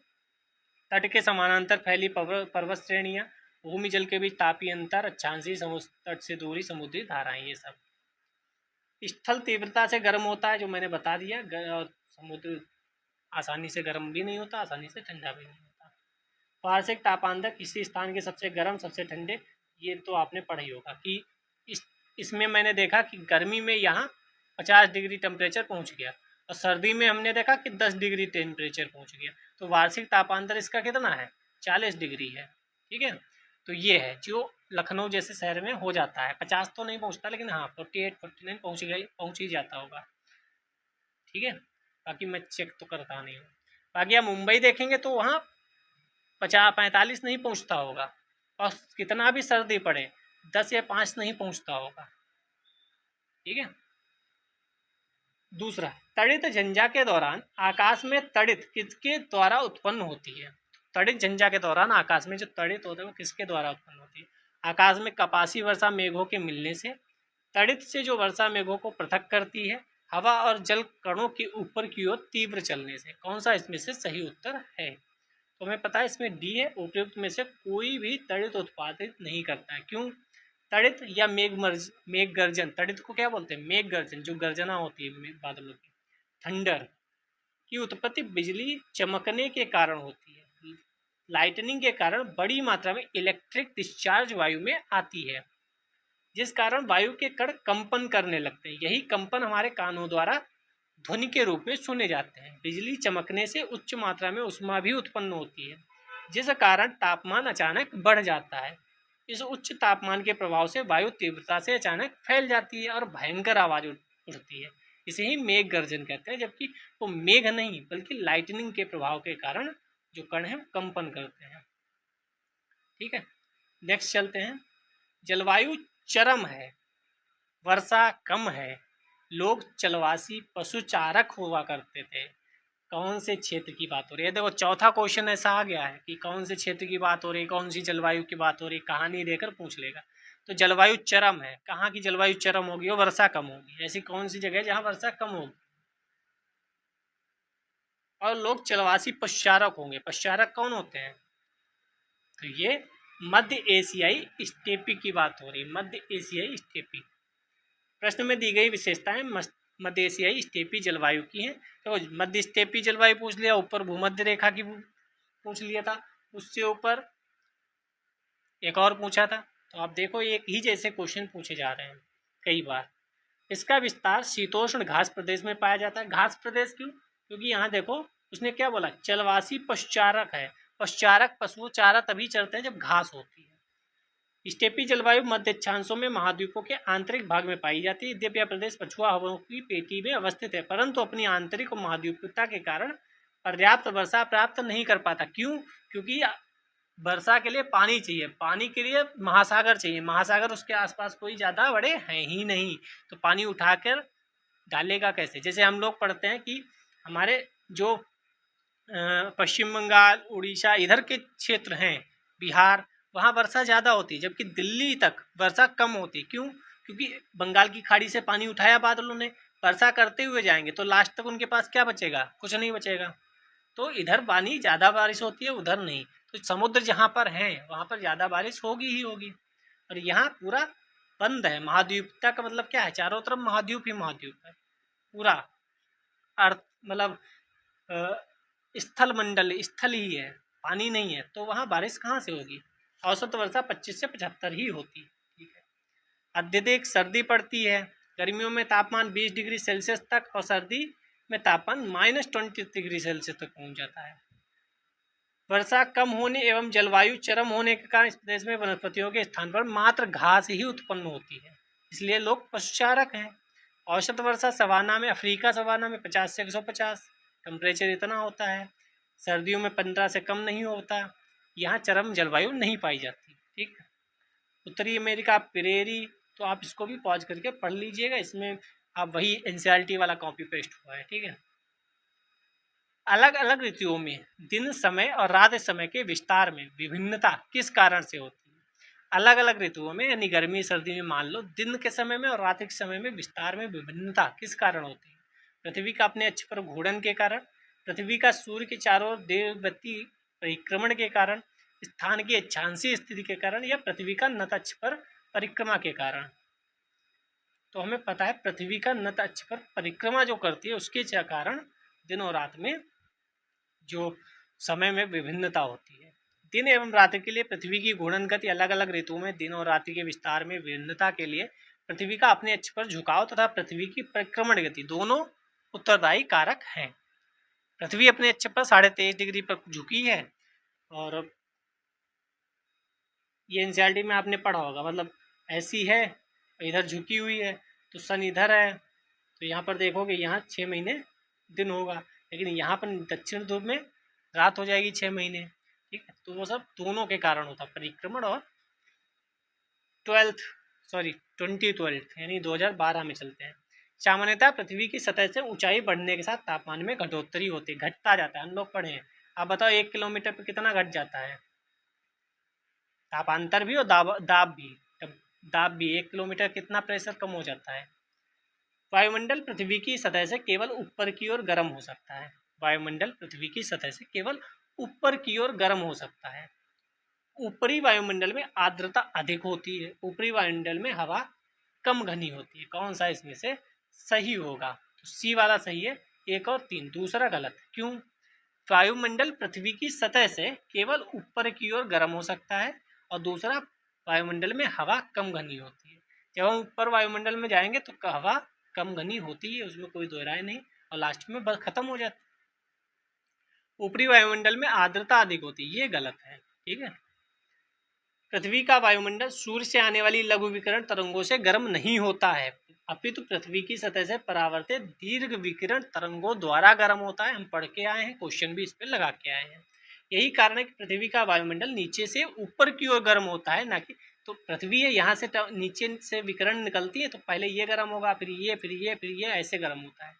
तट के समानांतर फैली पर्वत श्रेणियाँ, भूमि जल के बीच तापीय अंतर, अक्षांशीय तट से दूरी, समुद्री धाराएं, ये सब। स्थल तीव्रता से गर्म होता है, जो मैंने बता दिया, और समुद्र आसानी से गर्म भी नहीं होता, आसानी से ठंडा भी नहीं होता। वार्षिक तापांतर किसी स्थान के सबसे गर्म सबसे ठंडे, ये तो आपने पढ़ा ही होगा कि इसमें मैंने देखा कि गर्मी में यहाँ 50 डिग्री टेम्परेचर पहुँच गया और सर्दी में हमने देखा कि 10 डिग्री टेम्परेचर पहुँच गया। तो वार्षिक तापांतर इसका कितना है? 40 डिग्री है, ठीक है। तो ये है जो लखनऊ जैसे शहर में हो जाता है। 50 तो नहीं पहुँचता, लेकिन हाँ 48 49 पहुँच ही जाता होगा, ठीक है। बाकी मैं चेक तो करता नहीं हूँ। बाकी आप मुंबई देखेंगे तो वहाँ 45 नहीं पहुँचता होगा, और कितना भी सर्दी पड़े 10 या 5 नहीं पहुँचता होगा, ठीक है। दूसरा, तड़ित झंझा के दौरान आकाश में तड़ित किसके द्वारा उत्पन्न होती है? तड़ित झंझा के दौरान आकाश में जो तड़ित होते हैं वो किसके द्वारा उत्पन्न होती है? आकाश में कपासी वर्षा मेघों के मिलने से। तड़ित से जो वर्षा मेघों को पृथक करती है। हवा और जल कणों के ऊपर की ओर तीव्र चलने से। कौन सा इसमें से सही उत्तर है? तो हमें पता है इसमें डी है। उपयुक्त में से कोई भी तड़ित उत्पादित नहीं करता है। क्यों? तड़ित या मेघ गर्जन, तड़ित को क्या बोलते हैं? मेघ गर्जन, जो गर्जना होती है बादलों की, थंडर की उत्पत्ति बिजली चमकने के कारण होती है। लाइटनिंग के कारण बड़ी मात्रा में इलेक्ट्रिक डिस्चार्ज वायु में आती है, जिस कारण वायु के कण कंपन करने लगते हैं। यही कंपन हमारे कानों द्वारा ध्वनि के रूप में सुने जाते हैं। बिजली चमकने से उच्च मात्रा में ऊष्मा भी उत्पन्न होती है, जिस कारण तापमान अचानक बढ़ जाता है। इस उच्च तापमान के प्रभाव से वायु तीव्रता से अचानक फैल जाती है और भयंकर आवाज उठती है। इसे ही मेघ गर्जन कहते हैं, जबकि वो मेघ नहीं बल्कि लाइटनिंग के प्रभाव के कारण जो कण है कंपन करते हैं, ठीक है। नेक्स्ट चलते हैं। जलवायु चरम है, वर्षा कम है, लोग चलवासी पशुचारक हुआ करते थे। कौन से क्षेत्र की बात हो रही है? देखो चौथा क्वेश्चन ऐसा आ गया है कि कौन से क्षेत्र की बात हो रही है, कौन सी जलवायु की बात हो रही है, कहानी देकर पूछ लेगा। तो जलवायु चरम है, कहाँ की जलवायु चरम होगी? और वर्षा कम होगी। ऐसी कौन सी जगह है जहाँ वर्षा कम होगी और लोग चलवासी पशुचारक होंगे? पशुचारक कौन होते हैं? तो ये मध्य एशियाई स्टेपी की बात हो रही है, मध्य एशियाई स्टेपी। प्रश्न में दी गई विशेषताएं मध्य एशियाई स्टेपी जलवायु की हैं। तो मध्य स्टेपी जलवायु पूछ लिया, ऊपर भूमध्य रेखा की पूछ लिया था, उससे ऊपर एक और पूछा था। तो आप देखो एक ही जैसे क्वेश्चन पूछे जा रहे हैं कई बार। इसका विस्तार शीतोष्ण घास प्रदेश में पाया जाता है। घास प्रदेश क्यों? क्योंकि यहाँ देखो उसने क्या बोला, जलवासी पशुचारक है। पशुचारक पशु चारा तभी चरते हैं जब घास होती है। स्टेपी जलवायु मध्य अक्षांशों में महाद्वीपों के आंतरिक भाग में पाई जाती है। यद्यपि यह प्रदेश पछुआ हवाओं की पेटी में अवस्थित है, परंतु अपनी आंतरिक और महाद्वीपता के कारण पर्याप्त वर्षा प्राप्त नहीं कर पाता। क्यों? क्योंकि वर्षा के लिए पानी चाहिए, पानी के लिए महासागर चाहिए, महासागर उसके आसपास कोई ज़्यादा बड़े हैं ही नहीं, तो पानी उठाकर डालेगा कैसे? जैसे हम लोग पढ़ते हैं कि हमारे जो पश्चिम बंगाल, उड़ीसा इधर के क्षेत्र हैं, बिहार, वहाँ वर्षा ज़्यादा होती है, जबकि दिल्ली तक वर्षा कम होती है। क्यों? क्योंकि बंगाल की खाड़ी से पानी उठाया बादलों ने, वर्षा करते हुए जाएंगे तो लास्ट तक उनके पास क्या बचेगा? कुछ नहीं बचेगा। तो इधर पानी ज़्यादा बारिश होती है, उधर नहीं। तो समुद्र जहाँ पर है वहाँ पर ज़्यादा बारिश होगी ही होगी, और यहाँ पूरा बंद है। महाद्वीपता का मतलब क्या है? चारों तरफ महाद्वीप ही महाद्वीप है, पूरा अर्थ मतलब स्थल मंडल स्थल ही है, पानी नहीं है, तो वहाँ बारिश कहाँ से होगी? औसत वर्षा 25 से 75 ही होती है। ठीक है। अत्यधिक सर्दी पड़ती है, गर्मियों में तापमान 20 डिग्री सेल्सियस तक और सर्दी में तापमान -20 डिग्री सेल्सियस तक पहुँच जाता है। वर्षा कम होने एवं जलवायु चरम होने के कारण इस प्रदेश में वनस्पतियों के स्थान पर मात्र घास ही उत्पन्न होती है, इसलिए लोग पशुचारक हैं। औसत वर्षा सवाना में, अफ्रीका सवाना में 50 से 150 टेम्परेचर इतना होता है। सर्दियों में 15 से कम नहीं होता। यहाँ चरम जलवायु नहीं पाई जाती। ठीक है। उत्तरी अमेरिका प्रेरी, तो आप इसको भी पॉज करके पढ़ लीजिएगा, इसमें आप वही एनसीईआरटी वाला कॉपी पेस्ट हुआ है। ठीक है। अलग अलग ऋतुओं में दिन समय और रात समय के विस्तार में विभिन्नता किस कारण से होती है? अलग अलग ऋतुओं में यानी गर्मी सर्दी में मान लो दिन के समय में और रात के समय में विस्तार में विभिन्नता किस कारण होती है? पृथ्वी का अपने अक्ष पर घूर्णन के कारण, पृथ्वी का सूर्य के चारों ओर देवगति परिक्रमण के कारण, स्थान की अक्षांशीय स्थिति के कारण, या पृथ्वी का नत अक्ष पर परिक्रमा के कारण। तो हमें पता है पृथ्वी का नत अक्ष पर परिक्रमा जो करती है उसके कारण दिन और रात में जो समय में विभिन्नता होती है। दिन एवं रात्रि के लिए पृथ्वी की घूर्णन गति अलग अलग ऋतुओं में दिन और रात्रि के विस्तार में विभिन्नता के लिए पृथ्वी का अपने अक्ष पर झुकाव तथा पृथ्वी की परिक्रमण गति दोनों उत्तरदायी कारक हैं। पृथ्वी अपने अक्ष पर 23.5 डिग्री पर झुकी है, और ये एनसीईआरटी में आपने पढ़ा होगा, मतलब ऐसी है इधर झुकी हुई है, तो सन इधर है, तो यहाँ पर देखोगे यहाँ 6 महीने दिन होगा, लेकिन यहाँ पर दक्षिण ध्रुव में रात हो जाएगी 6 महीने। ठीक है। तो वो सब दोनों के कारण होता है, परिक्रमण और 2012 यानी 2012 में चलते हैं। सामान्यतः पृथ्वी की सतह से ऊंचाई बढ़ने के साथ तापमान में घटोत्तरी होती है, घटता जाता है। हम लोग पढ़े हैं। आप बताओ 1 किलोमीटर पर कितना घट जाता है? तापांतर भी और दाब भी। दाब भी 1 किलोमीटर कितना प्रेशर कम हो जाता है। वायुमंडल पृथ्वी की सतह से केवल ऊपर की ओर गर्म हो सकता है। वायुमंडल पृथ्वी की सतह से केवल ऊपर की ओर गर्म हो सकता है। ऊपरी वायुमंडल में आर्द्रता अधिक होती है। ऊपरी वायुमंडल में हवा कम घनी होती है। कौन सा इसमें से सही होगा? तो सी वाला सही है, 1 और 3। दूसरा गलत। क्यों? वायुमंडल पृथ्वी की सतह से केवल ऊपर की ओर गर्म हो सकता है, और दूसरा वायुमंडल में हवा कम घनी होती है। जब हम ऊपर वायुमंडल में जाएंगे तो हवा कम घनी होती है, उसमें कोई दो राय नहीं, और लास्ट में बस खत्म हो जाती है। ऊपरी वायुमंडल में आर्द्रता अधिक होती है, ये गलत है। ठीक है। पृथ्वी का वायुमंडल सूर्य से आने वाली लघु विकिरण तरंगों से गर्म नहीं होता है, अपितु पृथ्वी की सतह से परावर्तित दीर्घ विकिरण तरंगों द्वारा गर्म होता है। हम पढ़ के आए हैं, क्वेश्चन भी इस पर लगा के आए हैं। यही कारण है कि पृथ्वी का वायुमंडल नीचे से ऊपर की ओर गर्म होता है, ना कि तो पृथ्वी है यहाँ से नीचे से विकिरण निकलती है, तो पहले ये गर्म होगा, फिर ये, फिर ये, फिर ये, ऐसे गर्म होता है।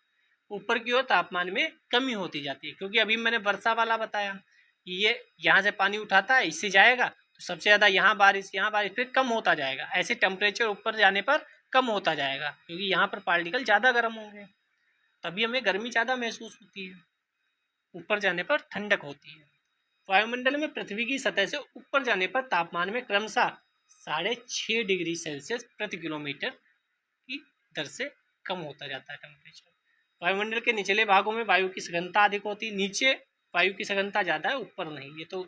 ऊपर की ओर तापमान में कमी होती जाती है, क्योंकि अभी मैंने वर्षा वाला बताया कि ये यहाँ से पानी उठाता है, इससे जाएगा तो सबसे ज़्यादा यहाँ बारिश, फिर कम होता जाएगा। ऐसे टेम्परेचर ऊपर जाने पर कम होता जाएगा, क्योंकि यहाँ पर पार्टिकल ज़्यादा गर्म होंगे, तभी हमें गर्मी ज़्यादा महसूस होती है। ऊपर जाने पर ठंडक होती है। वायुमंडल में पृथ्वी की सतह से ऊपर जाने पर तापमान में क्रमशः 6.5 डिग्री सेल्सियस प्रति किलोमीटर की दर से कम होता जाता है टेम्परेचर। वायुमंडल के निचले भागों में वायु की सघनता अधिक होती है। नीचे वायु की सघनता ज़्यादा है, ऊपर नहीं। ये तो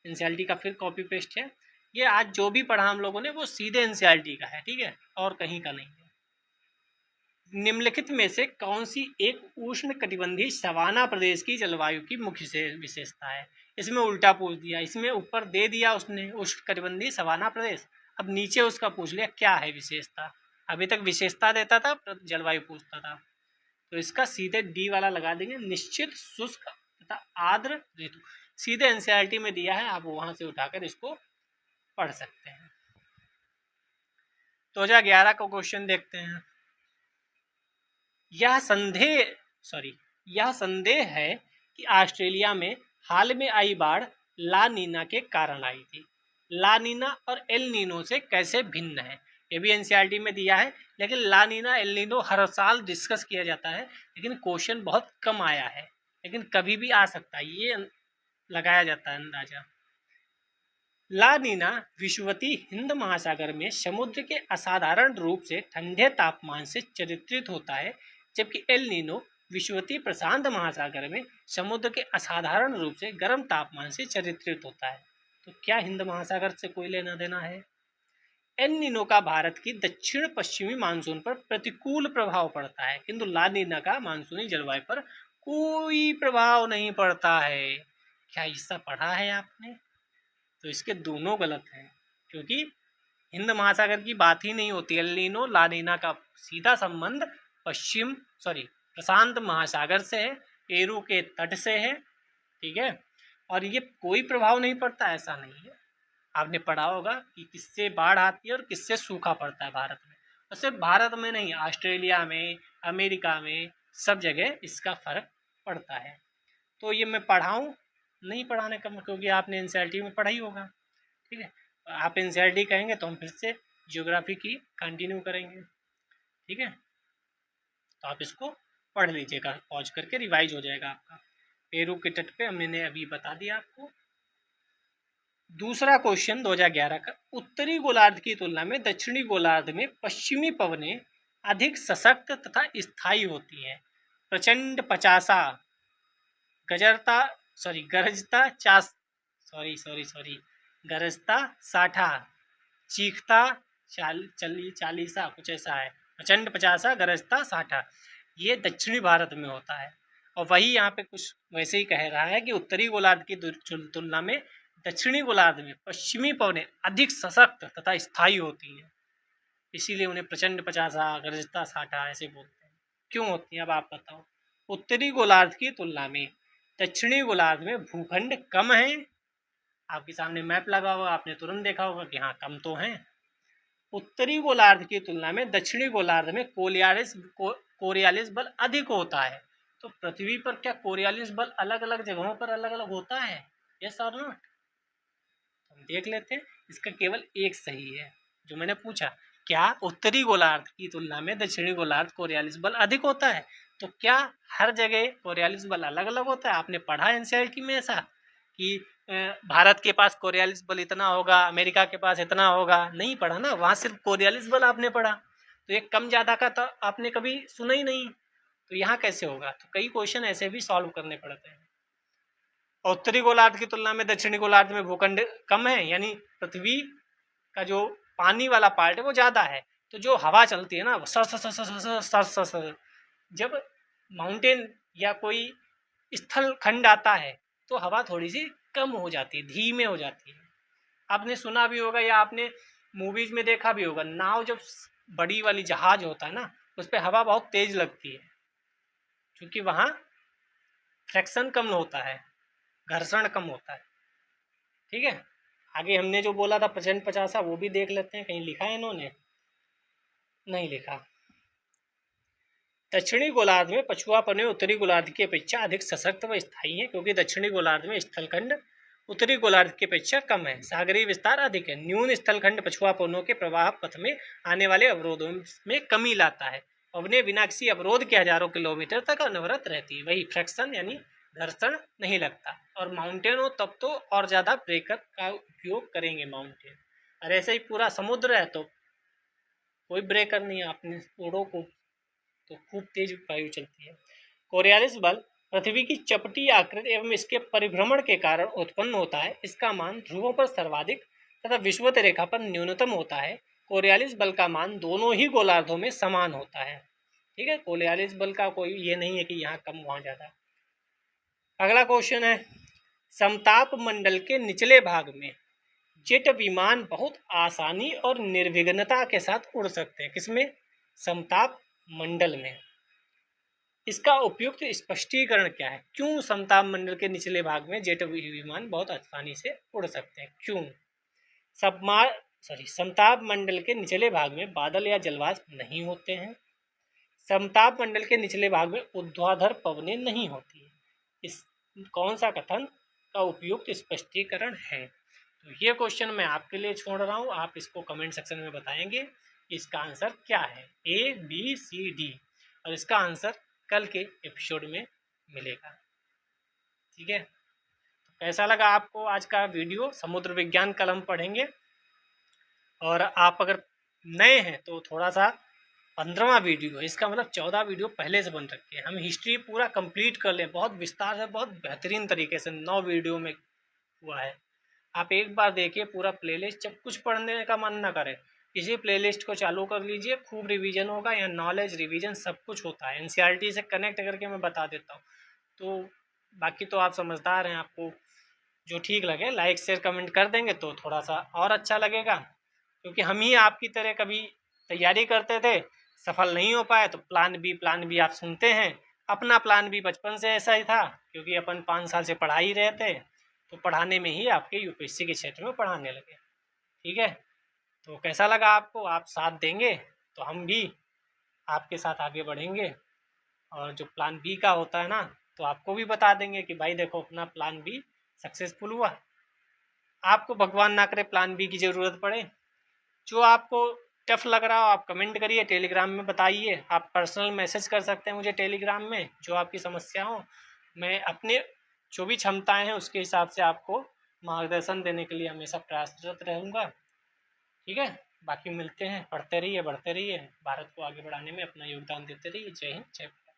एनसीईआरटी का फिर कॉपी पेस्ट है। ये आज जो भी पढ़ा हम लोगों ने वो सीधे एनसीईआरटी का है, ठीक है, और कहीं का नहीं है। निम्नलिखित में से कौन सी एक उष्ण कटिबंधीय सवाना प्रदेश की जलवायु की मुख्य विशेषता है? इसमें उल्टा पूछ दिया, इसमें ऊपर दे दिया उसने उष्ण कटिबंधीय सवाना प्रदेश, अब नीचे उसका पूछ लिया क्या है विशेषता। अभी तक विशेषता देता था, जलवायु पूछता था, तो इसका सीधे डी वाला लगा देंगे, निश्चित शुष्क तथा आर्द्र ऋतु। सीधे एनसीईआरटी में दिया है, आप वहां से उठाकर इसको पढ़ सकते हैं। 2011 का क्वेश्चन देखते हैं। यह संदेह है कि ऑस्ट्रेलिया में हाल में आई बाढ़ ला नीना के कारण आई थी। ला नीना और एल नीनो से कैसे भिन्न है? ये भी एनसीईआरटी में दिया है, लेकिन ला नीना एल नीनो हर साल डिस्कस किया जाता है, लेकिन क्वेश्चन बहुत कम आया है, लेकिन कभी भी आ सकता है, ये लगाया जाता है अंदाजा। ला नीना विषुवतीय हिंद महासागर में समुद्र के असाधारण रूप से ठंडे तापमान से चरित्रित होता है, जबकि एल नीनो विषुवतीय प्रशांत महासागर में समुद्र के असाधारण रूप से गर्म तापमान से चरित्रित होता है। तो क्या हिंद महासागर से कोई लेना देना है? एल नीनो का भारत की दक्षिण पश्चिमी मानसून पर प्रतिकूल प्रभाव पड़ता है, किंतु ला नीना का मानसूनी जलवायु पर कोई प्रभाव नहीं पड़ता है। क्या हिस्सा पढ़ा है आपने? तो इसके दोनों गलत हैं, क्योंकि हिंद महासागर की बात ही नहीं होती। एल नीनो ला नीना का सीधा संबंध प्रशांत महासागर से है, पेरू के तट से है, ठीक है, और ये कोई प्रभाव नहीं पड़ता, ऐसा नहीं है। आपने पढ़ा होगा कि किससे बाढ़ आती है और किससे सूखा पड़ता है भारत में, और सिर्फ भारत में नहीं, ऑस्ट्रेलिया में, अमेरिका में, सब जगह इसका फर्क पड़ता है। तो ये मैं पढ़ाऊँ नहीं पढ़ाने का, क्योंकि आपने एनसीईआरटी में पढ़ा ही होगा, ठीक है। आप एनसीईआरटी कहेंगे तो हम फिर से ज्योग्राफी की कंटिन्यू करेंगे, ठीक है। तो आप इसको पढ़ लीजिएगा, पॉज करके रिवाइज हो जाएगा आपका। पेरू के तट पे मैंने अभी बता दिया आपको। दूसरा क्वेश्चन 2011 का, उत्तरी गोलार्ध की तुलना में दक्षिणी गोलार्ध में पश्चिमी पवनें अधिक सशक्त तथा स्थायी होती हैं। प्रचंड पचासा, गरजता साठा, चीखता चालीसा, कुछ ऐसा है। प्रचंड पचासा, गरजता साठा, ये दक्षिणी भारत में होता है। और वही यहाँ पे कुछ वैसे ही कह रहा है कि उत्तरी गोलार्ध की तुलना में दक्षिणी गोलार्ध में पश्चिमी पवनें अधिक सशक्त तथा स्थायी होती हैं, इसीलिए उन्हें प्रचंड पचासा, गरजता साठा ऐसे बोलते हैं। क्यों होती हैं, अब आप बताओ। उत्तरी गोलार्ध की तुलना में दक्षिणी गोलार्ध में भूखंड कम है। आपके सामने मैप लगा होगा, आपने तुरंत देखा होगा कि हाँ कम तो हैं। उत्तरी गोलार्ध की तुलना में दक्षिणी गोलार्ध में कोरियालिस बल अधिक होता है। तो पृथ्वी पर क्या कोरियालिस बल अलग अलग जगहों पर अलग अलग होता है? यस और नॉट? हम देख लेते हैं। इसका केवल एक सही है जो मैंने पूछा, क्या उत्तरी गोलार्ध की तुलना में दक्षिणी गोलार्ध कोरियालिस बल अधिक होता है? तो क्या हर जगह कोरियालिस बल अलग अलग होता है? आपने पढ़ा एनसीईआरटी में ऐसा कि भारत के पास कोरियालिस बल इतना होगा, अमेरिका के पास इतना होगा? नहीं पढ़ा ना, वहाँ सिर्फ कोरियालिस बल आपने पढ़ा, तो ये कम ज़्यादा का तो आपने कभी सुना ही नहीं, तो यहाँ कैसे होगा? तो कई क्वेश्चन ऐसे भी सॉल्व करने पड़ते हैं। उत्तरी गोलार्ध की तुलना में दक्षिणी गोलार्ध में भूखंड कम है, यानी पृथ्वी का जो पानी वाला पार्ट है वो ज़्यादा है, तो जो हवा चलती है ना वो सर जब माउंटेन या कोई स्थल खंड आता है तो हवा थोड़ी सी कम हो जाती है, धीमे हो जाती है। आपने सुना भी होगा या आपने मूवीज में देखा भी होगा, नाव जब बड़ी वाली जहाज होता है ना उस पर हवा बहुत तेज लगती है, क्योंकि वहाँ फ्रैक्शन कम होता है, घर्षण कम होता है, ठीक है। आगे हमने जो बोला था प्रचंड पचासा, वो भी देख लेते हैं, कहीं लिखा है इन्होंने? नहीं लिखा। दक्षिणी गोलार्ध में पछुआ पवनें उत्तरी गोलार्ध की अपेक्षा अधिक सशक्त व स्थायी हैं, क्योंकि दक्षिणी गोलार्ध में स्थलखंड उत्तरी गोलार्ध की अपेक्षा कम है, सागरीय विस्तार अधिक है। न्यून स्थलखंड पछुआ पवनों के प्रवाह पथ में आने वाले अवरोधों में कमी लाता है। पवनें बिना किसी अवरोध के हजारों किलोमीटर तक अनवरत रहती है, वही फ्रैक्शन यानी घर्षण नहीं लगता। और माउंटेन हो तब तो और ज़्यादा ब्रेकर का उपयोग करेंगे माउंटेन, और ऐसे ही पूरा समुद्र है तो कोई ब्रेकर नहीं, आपने ओढ़ो को तो खूब तेज वायु चलती है। कोरियालिस बल पृथ्वी की चपटी आकृति एवं इसके परिभ्रमण के कारण उत्पन्न होता है। इसका मान ध्रुवों पर सर्वाधिक तथा विषुवत रेखा पर न्यूनतम होता है। कोरियालिस बल का मान दोनों ही गोलार्धों में समान होता है, ठीक है, कोलियालिस बल का कोई ये नहीं है कि यहाँ कम वहाँ ज़्यादा। अगला क्वेश्चन है, समताप मंडल के निचले भाग में जेट विमान बहुत आसानी और निर्विघ्नता के साथ उड़ सकते हैं। किसमें? समताप मंडल में। इसका उपयुक्त स्पष्टीकरण क्या है? क्यों समताप मंडल के निचले भाग में जेट विमान बहुत आसानी से उड़ सकते हैं? क्यों? समताप मंडल के निचले भाग में बादल या जलवाष्प नहीं होते हैं। समताप मंडल के निचले भाग में ऊर्ध्वाधर पवनें नहीं होती है। इस कौन सा कथन का उपयुक्त स्पष्टीकरण है? तो ये क्वेश्चन मैं आपके लिए छोड़ रहा हूँ, आप इसको कमेंट सेक्शन में बताएंगे इसका आंसर क्या है, A, B, C, D, और इसका आंसर कल के एपिसोड में मिलेगा। ठीक है, तो कैसा लगा आपको आज का वीडियो? समुद्र विज्ञान कल हम पढ़ेंगे, और आप अगर नए हैं तो थोड़ा सा 15वां वीडियो है, इसका मतलब 14 वीडियो पहले से बन रखे हैं। हम हिस्ट्री पूरा कंप्लीट कर लें, बहुत विस्तार से, बहुत बेहतरीन तरीके से 9 वीडियो में हुआ है। आप एक बार देखिए पूरा प्लेलिस्ट, जब कुछ पढ़ने का मन ना करे इसी प्लेलिस्ट को चालू कर लीजिए, खूब रिवीजन होगा। यहाँ नॉलेज रिवीजन सब कुछ होता है, एनसीईआरटी से कनेक्ट करके मैं बता देता हूँ। तो बाकी तो आप समझदार हैं, आपको जो ठीक लगे लाइक शेयर कमेंट कर देंगे तो थोड़ा सा और अच्छा लगेगा, क्योंकि हम ही आपकी तरह कभी तैयारी करते थे, सफल नहीं हो पाए, तो प्लान बी आप सुनते हैं। अपना प्लान बी बचपन से ऐसा ही था, क्योंकि अपन 5 साल से पढ़ा ही रहे थे, तो पढ़ाने में ही आपके यूपीएससी के क्षेत्र में पढ़ाने लगे। ठीक है, तो कैसा लगा आपको? आप साथ देंगे तो हम भी आपके साथ आगे बढ़ेंगे, और जो प्लान बी का होता है ना, तो आपको भी बता देंगे कि भाई देखो अपना प्लान बी सक्सेसफुल हुआ। आपको भगवान ना करे प्लान बी की ज़रूरत पड़े। जो आपको टफ लग रहा हो आप कमेंट करिए, टेलीग्राम में बताइए, आप पर्सनल मैसेज कर सकते हैं मुझे टेलीग्राम में, जो आपकी समस्या हो मैं अपने जो भी क्षमताएं हैं उसके हिसाब से आपको मार्गदर्शन देने के लिए हमेशा प्रयासरत रहूँगा। ठीक है, बाकी मिलते हैं, पढ़ते रहिए, बढ़ते रहिए, भारत को आगे बढ़ाने में अपना योगदान देते रहिए। जय हिंद, जय भारत।